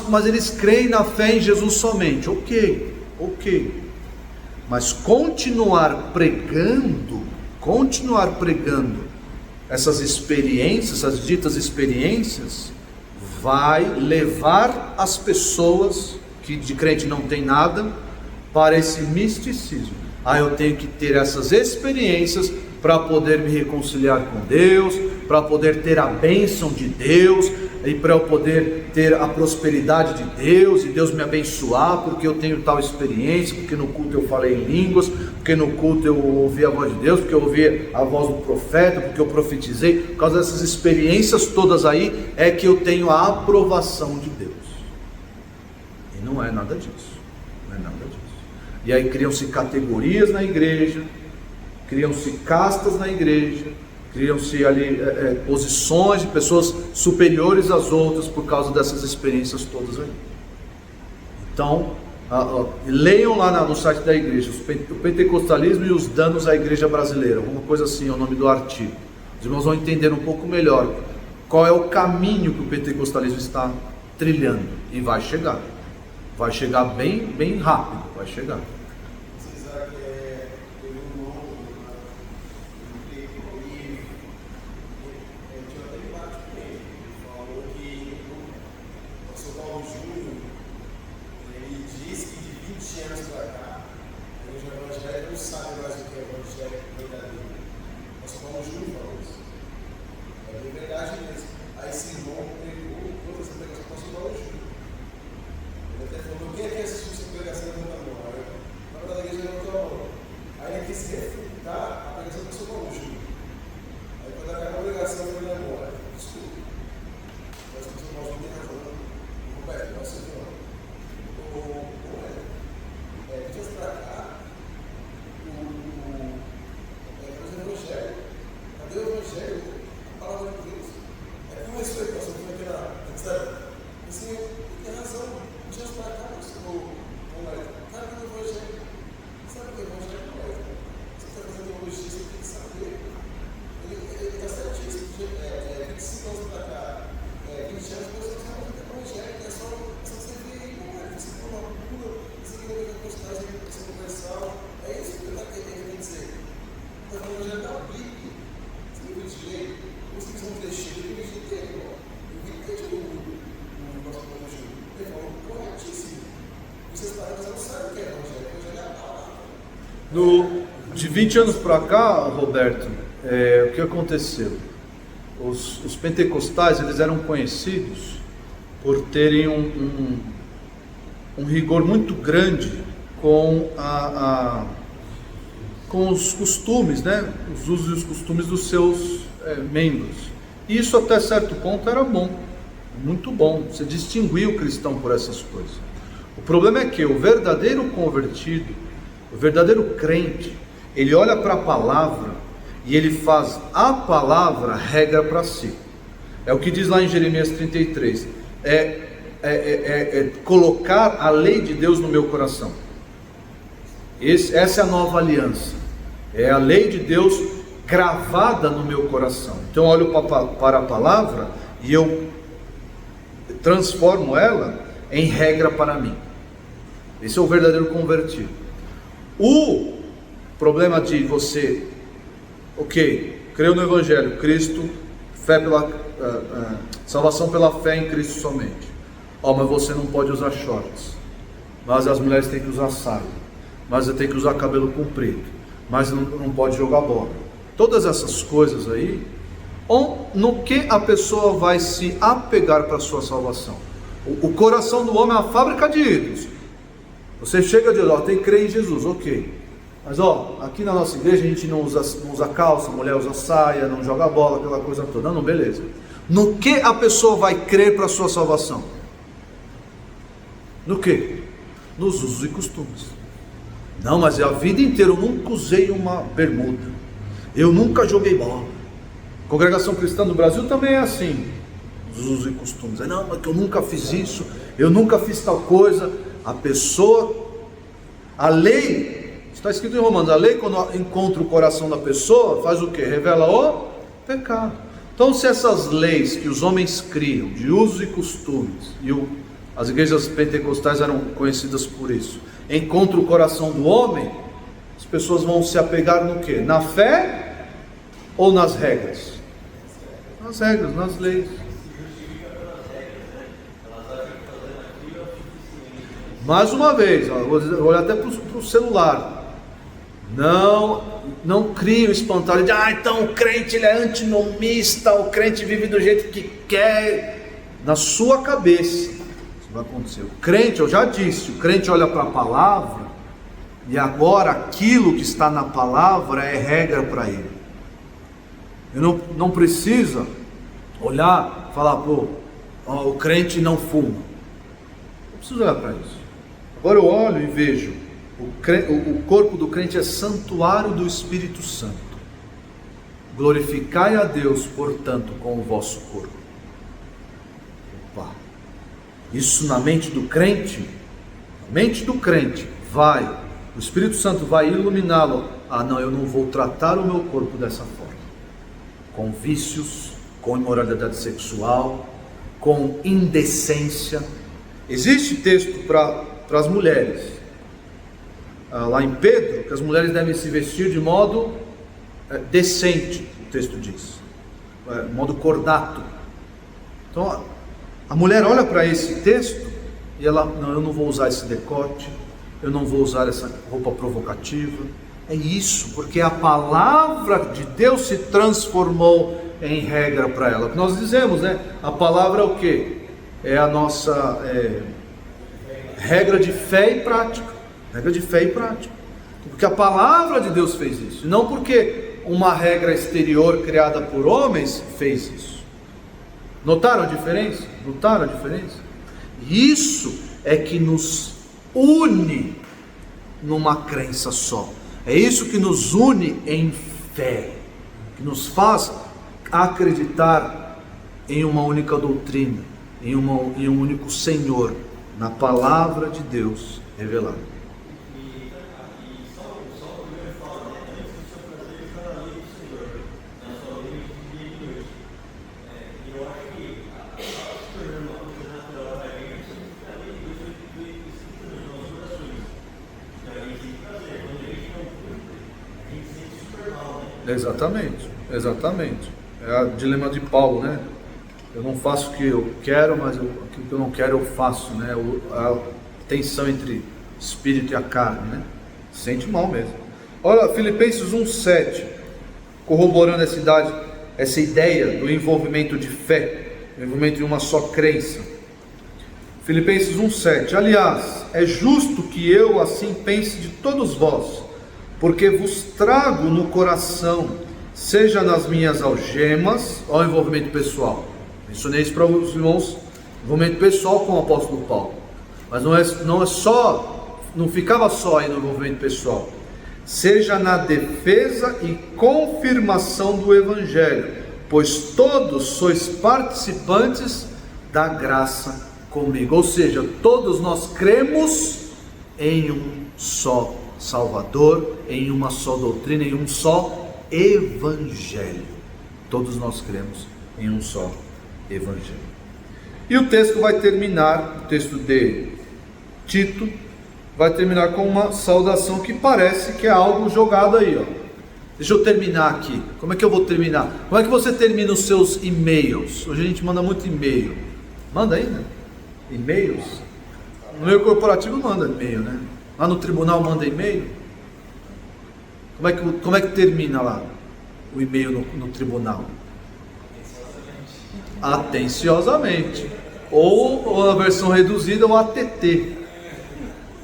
mas eles creem na fé em Jesus somente. Ok, mas continuar pregando essas experiências, essas ditas experiências, vai levar as pessoas que de crente não tem nada para esse misticismo. Eu tenho que ter essas experiências para poder me reconciliar com Deus, para poder ter a bênção de Deus, e para eu poder ter a prosperidade de Deus, e Deus me abençoar, porque eu tenho tal experiência, porque no culto eu falei em línguas, porque no culto eu ouvi a voz de Deus, porque eu ouvi a voz do profeta, porque eu profetizei. Por causa dessas experiências todas aí, é que eu tenho a aprovação de Deus. E não é nada disso. E aí criam-se categorias na igreja, criam-se castas na igreja, criam-se ali posições de pessoas superiores às outras por causa dessas experiências todas aí. Então, leiam lá no site da igreja, o pentecostalismo e os danos à igreja brasileira, alguma coisa assim é o nome do artigo. Os irmãos vão entender um pouco melhor qual é o caminho que o pentecostalismo está trilhando, e vai chegar bem rápido, vai chegar. De 20 anos para cá, Roberto, o que aconteceu? Os pentecostais, eles eram conhecidos por terem um rigor muito grande com os costumes, né? Os usos e os costumes dos seus membros. E isso até certo ponto era bom, muito bom. Você distinguia o cristão por essas coisas. O problema é que o verdadeiro convertido, o verdadeiro crente, ele olha para a palavra e ele faz a palavra regra para si. É o que diz lá em Jeremias 33, colocar a lei de Deus no meu coração. Essa é a nova aliança, é a lei de Deus gravada no meu coração. Então eu olho para a palavra e eu transformo ela em regra para mim. Esse é o verdadeiro convertido. O problema de você, creu no Evangelho, Cristo, fé salvação pela fé em Cristo somente. Mas você não pode usar shorts, mas as mulheres têm que usar saia, mas você tem que usar cabelo comprido, mas não pode jogar bola. todas essas coisas aí, no que a pessoa vai se apegar para a sua salvação. O coração do homem é uma fábrica de ídolos. Você chega e diz, tem que crer em Jesus, ok. Mas aqui na nossa igreja a gente não usa calça, a mulher usa saia, não joga bola, aquela coisa toda. Não, beleza. No que a pessoa vai crer para a sua salvação? No que? Nos usos e costumes. Não, mas a vida inteira eu nunca usei uma bermuda, eu nunca joguei bola. Congregação cristã no Brasil também é assim, os usos e costumes. Não, mas que eu nunca fiz isso, eu nunca fiz tal coisa. A lei, está escrito em Romanos, a lei quando encontra o coração da pessoa, faz o que? Revela o pecado. Então, se essas leis que os homens criam, de usos e costumes, e as igrejas pentecostais eram conhecidas por isso, encontra o coração do homem, as pessoas vão se apegar no que? Na fé ou nas regras? Nas regras, nas leis. Mais uma vez, vou olhar até para o celular. Não crie o espantalho de então o crente ele é antinomista, o crente vive do jeito que quer. Na sua cabeça isso vai acontecer. O crente, eu já disse, o crente olha para a palavra e agora aquilo que está na palavra é regra para ele. Eu não precisa olhar e falar, o crente não fuma. Não preciso olhar para isso. Agora eu olho e vejo, o corpo do crente é santuário do Espírito Santo. Glorificai a Deus, portanto, com o vosso corpo. Isso na mente do crente, o Espírito Santo vai iluminá-lo. Não, eu não vou tratar o meu corpo dessa forma, com vícios, com imoralidade sexual, com indecência. Existe texto para as mulheres, lá em Pedro, que as mulheres devem se vestir de modo decente, o texto diz, modo cordato. Então a mulher olha para esse texto e ela, não, eu não vou usar esse decote, eu não vou usar essa roupa provocativa. É isso, porque a palavra de Deus se transformou em regra para ela. O que nós dizemos, a palavra é o que? É a nossa regra de fé e prática. Regra de fé e prática. Porque a palavra de Deus fez isso, não porque uma regra exterior criada por homens fez isso. Notaram a diferença? Isso é que nos une numa crença só. É isso que nos une em fé, que nos faz acreditar em uma única doutrina, em um único Senhor, na palavra de Deus revelada. Exatamente. É o dilema de Paulo, Eu não faço o que eu quero, mas aquilo que eu não quero eu faço, A tensão entre espírito e a carne, Sente mal mesmo. Olha, Filipenses 1:7, corroborando essa ideia do envolvimento de fé, envolvimento em uma só crença. Filipenses 1:7, aliás, é justo que eu assim pense de todos vós, porque vos trago no coração, seja nas minhas algemas, olha o envolvimento pessoal. Mencionei isso para os irmãos, envolvimento pessoal com o apóstolo Paulo. Mas não ficava só aí no envolvimento pessoal. Seja na defesa e confirmação do Evangelho, pois todos sois participantes da graça comigo. Ou seja, todos nós cremos em um só Salvador, em uma só doutrina, em um só Evangelho. Todos nós cremos em um só Evangelho. E o texto vai terminar, o texto de Tito, vai terminar com uma saudação que parece que é algo jogado aí, Deixa eu terminar aqui. Como é que eu vou terminar? Como é que você termina os seus e-mails? Hoje a gente manda muito e-mail. Manda aí, E-mails? No meio corporativo manda e-mail, Lá no tribunal manda e-mail? Como é que termina lá? o e-mail no tribunal? Atenciosamente. Ou a versão reduzida, o ATT.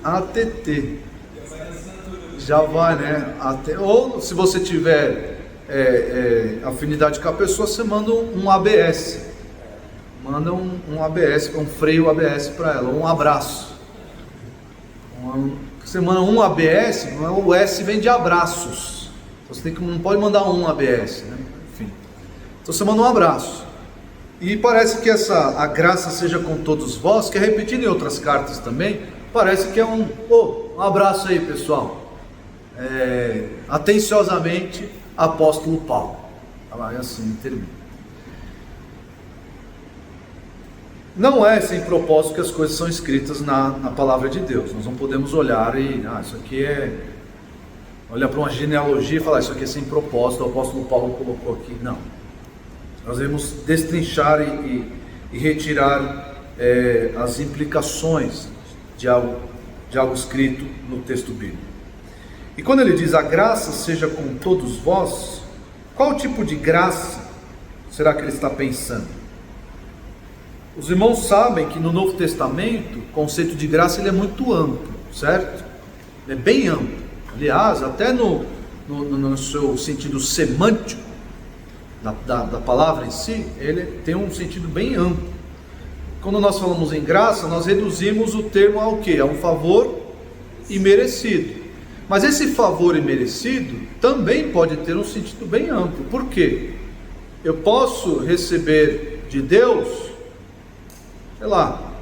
ATT. Já vai, né? Ou se você tiver afinidade com a pessoa, você manda um ABS. Manda um ABS, um freio ABS para ela, um abraço. Você manda um ABS, o S vem de abraços. Você não pode mandar um ABS, né? Enfim. Então você manda um abraço. E parece que a graça seja com todos vós, que é repetido em outras cartas também, parece que é um abraço aí, pessoal. Atenciosamente, apóstolo Paulo. É assim, termina. Não é sem propósito que as coisas são escritas na palavra de Deus. Nós não podemos olhar e, isso aqui olhar para uma genealogia e falar, isso aqui é sem propósito, o apóstolo Paulo colocou aqui. Não. Nós devemos destrinchar e retirar as implicações de algo escrito no texto bíblico. E quando ele diz, a graça seja com todos vós, qual tipo de graça será que ele está pensando? Os irmãos sabem que no Novo Testamento, o conceito de graça ele é muito amplo, certo? É bem amplo. Aliás, até no seu sentido semântico da palavra em si, ele tem um sentido bem amplo. Quando nós falamos em graça, nós reduzimos o termo ao quê? A um favor imerecido. Mas esse favor imerecido também pode ter um sentido bem amplo. Por quê? Eu posso receber de Deus, sei lá,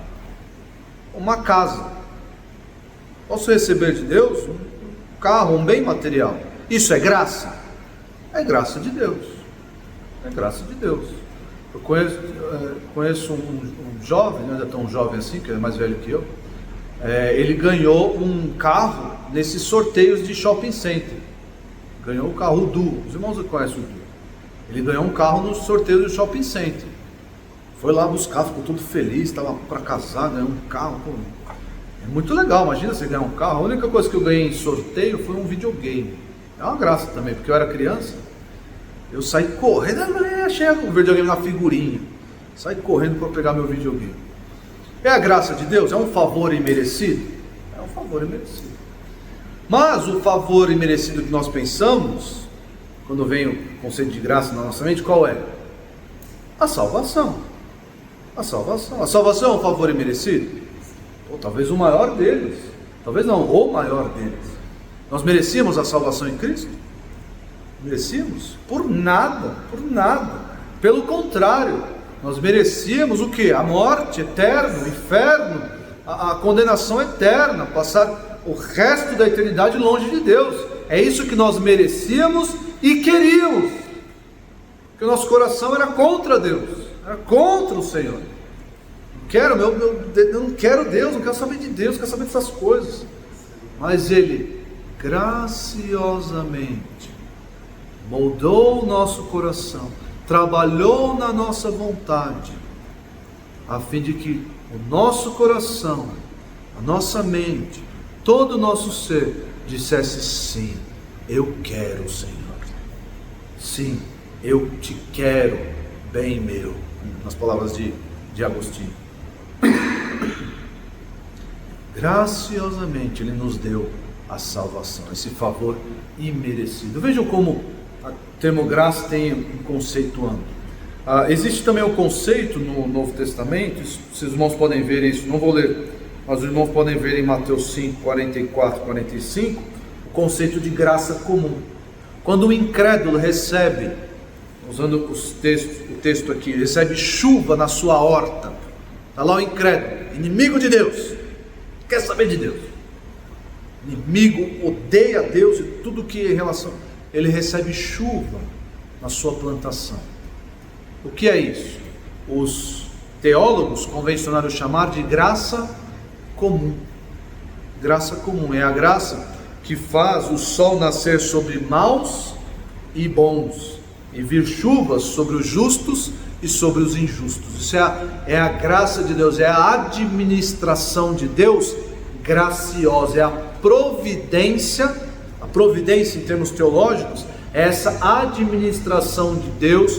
uma casa. Posso receber de Deus um carro, um bem material. Isso é graça? É graça de Deus. É graça de Deus. Eu conheço um jovem, não é tão jovem assim, que é mais velho que eu. Ele ganhou um carro nesses sorteios de shopping center. Ganhou o carro, o Du. Os irmãos conhecem o Du. Ele ganhou um carro no sorteio do shopping center. Foi lá buscar, ficou todo feliz, estava para casar, ganhou um carro. Pô, é muito legal, imagina você ganhar um carro. A única coisa que eu ganhei em sorteio foi um videogame. É uma graça também, porque eu era criança. Eu saí correndo, achei o videogame na figurinha. Saí correndo para pegar meu videogame. É a graça de Deus? É um favor imerecido? É um favor imerecido. Mas o favor imerecido que nós pensamos, quando vem o conceito de graça na nossa mente, qual é? A salvação. A salvação. A salvação é um favor imerecido? Ou talvez o maior deles. Talvez não, o maior deles. Nós merecíamos a salvação em Cristo? Merecíamos? Por nada, por nada. Pelo contrário, nós merecíamos o quê? A morte eterna, o inferno, a condenação eterna, passar o resto da eternidade longe de Deus. É isso que nós merecíamos e queríamos. Porque o nosso coração era contra Deus, era contra o Senhor. Eu não quero Deus, não quero saber de Deus, não quero saber dessas coisas. Mas Ele graciosamente moldou o nosso coração, trabalhou na nossa vontade, a fim de que o nosso coração, a nossa mente, todo o nosso ser dissesse: sim, eu quero o Senhor. Sim, eu te quero, bem meu. Nas palavras de Agostinho. Graciosamente Ele nos deu a salvação, esse favor imerecido. Vejam como o termo graça tem um conceito amplo. Existe também o conceito no Novo Testamento, os irmãos podem ver isso, não vou ler, mas os irmãos podem ver em Mateus 5, 44, 45, o conceito de graça comum. Quando o incrédulo recebe, usando o texto aqui, recebe chuva na sua horta, está lá o incrédulo, inimigo de Deus, quer saber de Deus, inimigo, odeia Deus e tudo que é em relação, ele recebe chuva na sua plantação. O que é isso? Os teólogos convencionaram chamar de graça comum. Graça comum é a graça que faz o sol nascer sobre maus e bons, e vir chuvas sobre os justos e sobre os injustos. Isso é a graça de Deus, é a administração de Deus graciosa, é a providência em termos teológicos, é essa administração de Deus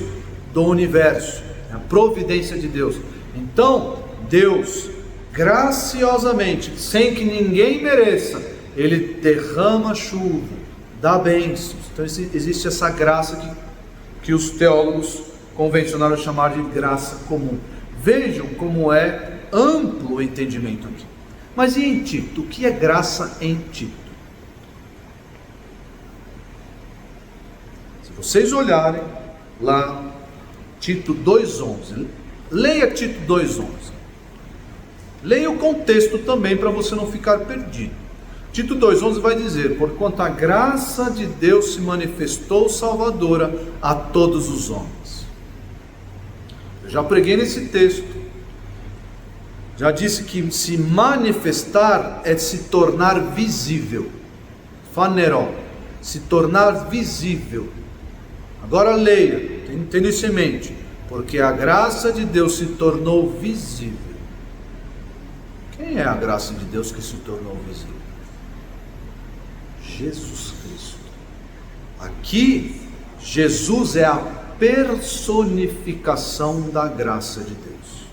do universo, é a providência de Deus. Então, Deus, graciosamente, sem que ninguém mereça, Ele derrama chuva, dá bênçãos. Então existe essa graça que os teólogos convencionaram chamar de graça comum. Vejam como é amplo o entendimento aqui. Mas e em Tito? O que é graça em Tito? Se vocês olharem lá, Tito 2,11, leia Tito 2,11. Leia o contexto também para você não ficar perdido. Tito 2,11 vai dizer: porquanto a graça de Deus se manifestou salvadora a todos os homens. Eu já preguei nesse texto, já disse que se manifestar é se tornar visível, faneró, se tornar visível. Agora leia, tenha isso em mente, porque a graça de Deus se tornou visível. Quem é a graça de Deus que se tornou visível? Jesus Cristo. Aqui, Jesus é a personificação da graça de Deus.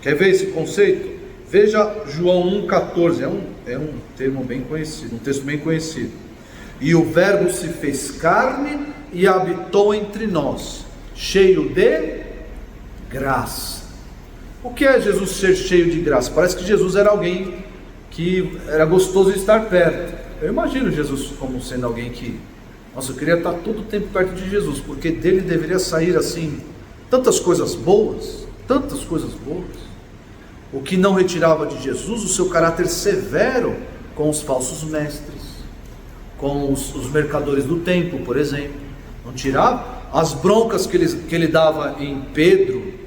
Quer ver esse conceito? Veja João 1,14, é um termo bem conhecido, um texto bem conhecido. E o verbo se fez carne e habitou entre nós, cheio de graça. O que é Jesus ser cheio de graça? Parece que Jesus era alguém que era gostoso de estar perto. Eu imagino Jesus como sendo alguém que, nossa, eu queria estar todo o tempo perto de Jesus, porque dele deveria sair assim, tantas coisas boas, tantas coisas boas. O que não retirava de Jesus o seu caráter severo com os falsos mestres, com os mercadores do templo, por exemplo. Não tirava as broncas que ele dava em Pedro,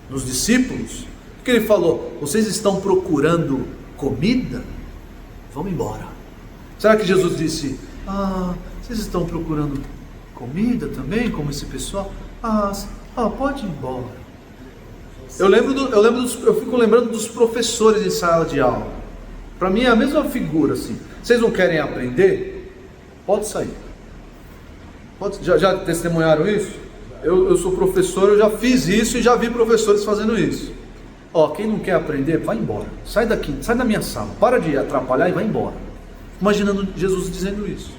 nos discípulos, porque ele falou: vocês estão procurando comida? Vamos embora. Será que Jesus disse: vocês estão procurando comida também, como esse pessoal? Pode ir embora. Eu fico lembrando dos professores em sala de aula. Para mim é a mesma figura assim. Vocês não querem aprender? Pode sair. Já testemunharam isso? Eu sou professor, eu já fiz isso e já vi professores fazendo isso. Quem não quer aprender, vai embora. Sai daqui, sai da minha sala. Para de atrapalhar e vai embora. Imaginando Jesus dizendo isso.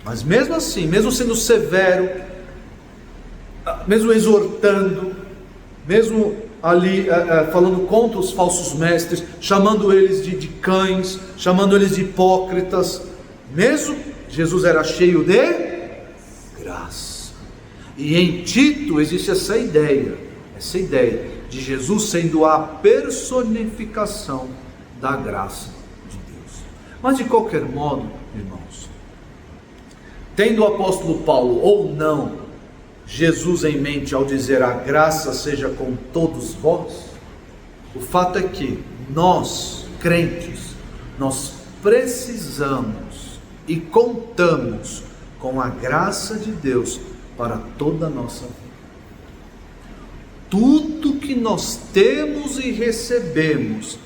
Mas mesmo assim, mesmo sendo severo, mesmo exortando, mesmo ali falando contra os falsos mestres, chamando eles de cães, chamando eles de hipócritas, mesmo Jesus era cheio de graça. E em Tito existe essa ideia de Jesus sendo a personificação da graça de Deus. Mas de qualquer modo, irmãos, tendo o apóstolo Paulo ou não Jesus em mente ao dizer a graça seja com todos vós, o fato é que nós, crentes, nós precisamos e contamos com a graça de Deus para toda a nossa vida. Tudo que nós temos e recebemos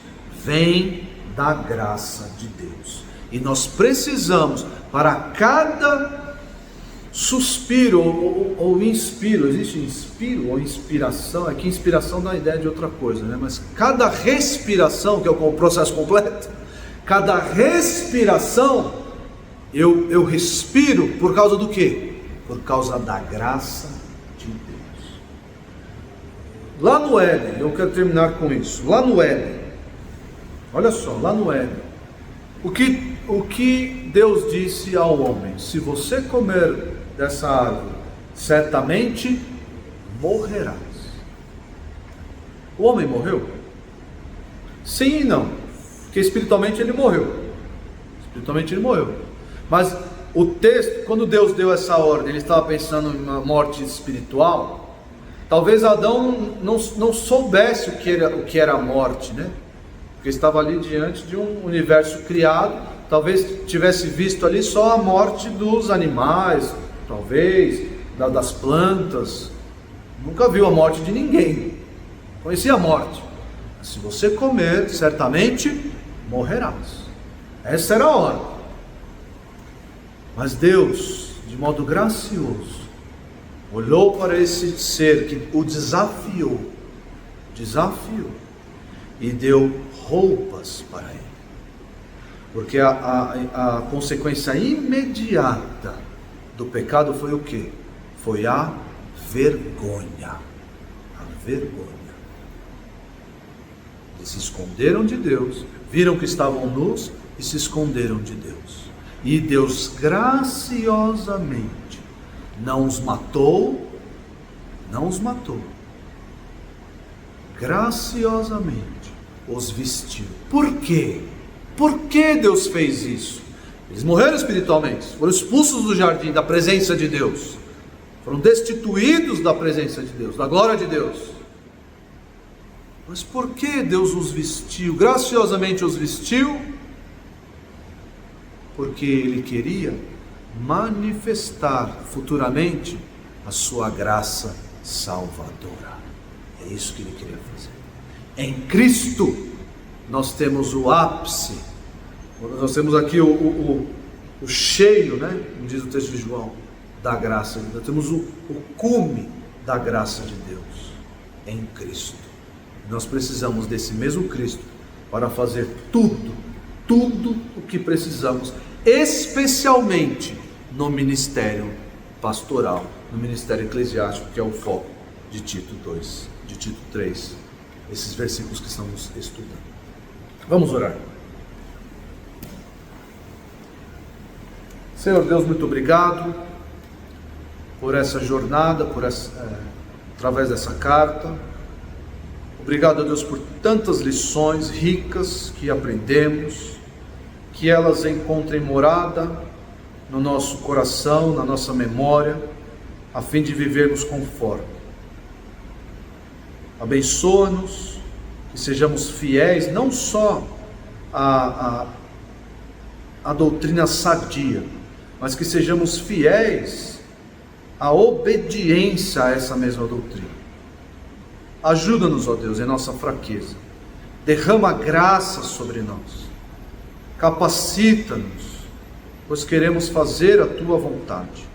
vem da graça de Deus, e nós precisamos, para cada suspiro ou inspiro, existe inspiro ou inspiração? Aqui inspiração dá a ideia de outra coisa, né? Mas cada respiração, que é o processo completo, cada respiração eu respiro por causa do quê? Por causa da graça de Deus. Lá no Éden, eu quero terminar com isso. Lá no Éden, olha só, lá no Éden, o que Deus disse ao homem: se você comer dessa árvore, certamente morrerás. O homem morreu? Sim e não, porque espiritualmente ele morreu. Mas o texto, quando Deus deu essa ordem, ele estava pensando em uma morte espiritual. Talvez Adão não soubesse o que era a morte, né? Porque estava ali diante de um universo criado. Talvez tivesse visto ali só a morte dos animais, talvez das plantas. Nunca viu a morte de ninguém. Conhecia a morte. Se você comer, certamente morrerás. Essa era a ordem. Mas Deus, de modo gracioso, olhou para esse ser que o desafiou, e deu roupas para ele. Porque a consequência imediata do pecado foi o quê? Foi a vergonha. A vergonha. Eles se esconderam de Deus, viram que estavam nus e se esconderam de Deus. E Deus graciosamente não os matou, graciosamente os vestiu. Por quê? Por que Deus fez isso? Eles morreram espiritualmente, foram expulsos do jardim, da presença de Deus, foram destituídos da presença de Deus, da glória de Deus. Mas por que Deus os vestiu, graciosamente os vestiu? Porque Ele queria manifestar futuramente a sua graça salvadora. É isso que Ele queria fazer. Em Cristo nós temos o ápice, nós temos aqui o cheio, né? Como diz o texto de João, da graça de Deus. Temos o cume da graça de Deus em Cristo. Nós precisamos desse mesmo Cristo para fazer tudo o que precisamos, especialmente no ministério pastoral, no ministério eclesiástico, que é o foco de Tito 2, de Tito 3, esses versículos que estamos estudando. Vamos orar. Senhor Deus, muito obrigado por essa jornada, através dessa carta. Obrigado, Deus, por tantas lições ricas que aprendemos, que elas encontrem morada no nosso coração, na nossa memória, a fim de vivermos conforme. Abençoa-nos, que sejamos fiéis não só à doutrina sadia, mas que sejamos fiéis à obediência a essa mesma doutrina. Ajuda-nos, ó Deus, em nossa fraqueza. Derrama graça sobre nós. Capacita-nos, pois queremos fazer a Tua vontade.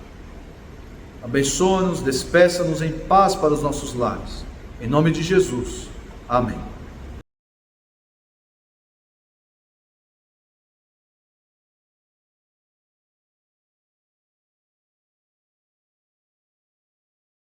Abençoa-nos, despeça-nos em paz para os nossos lares. Em nome de Jesus. Amém.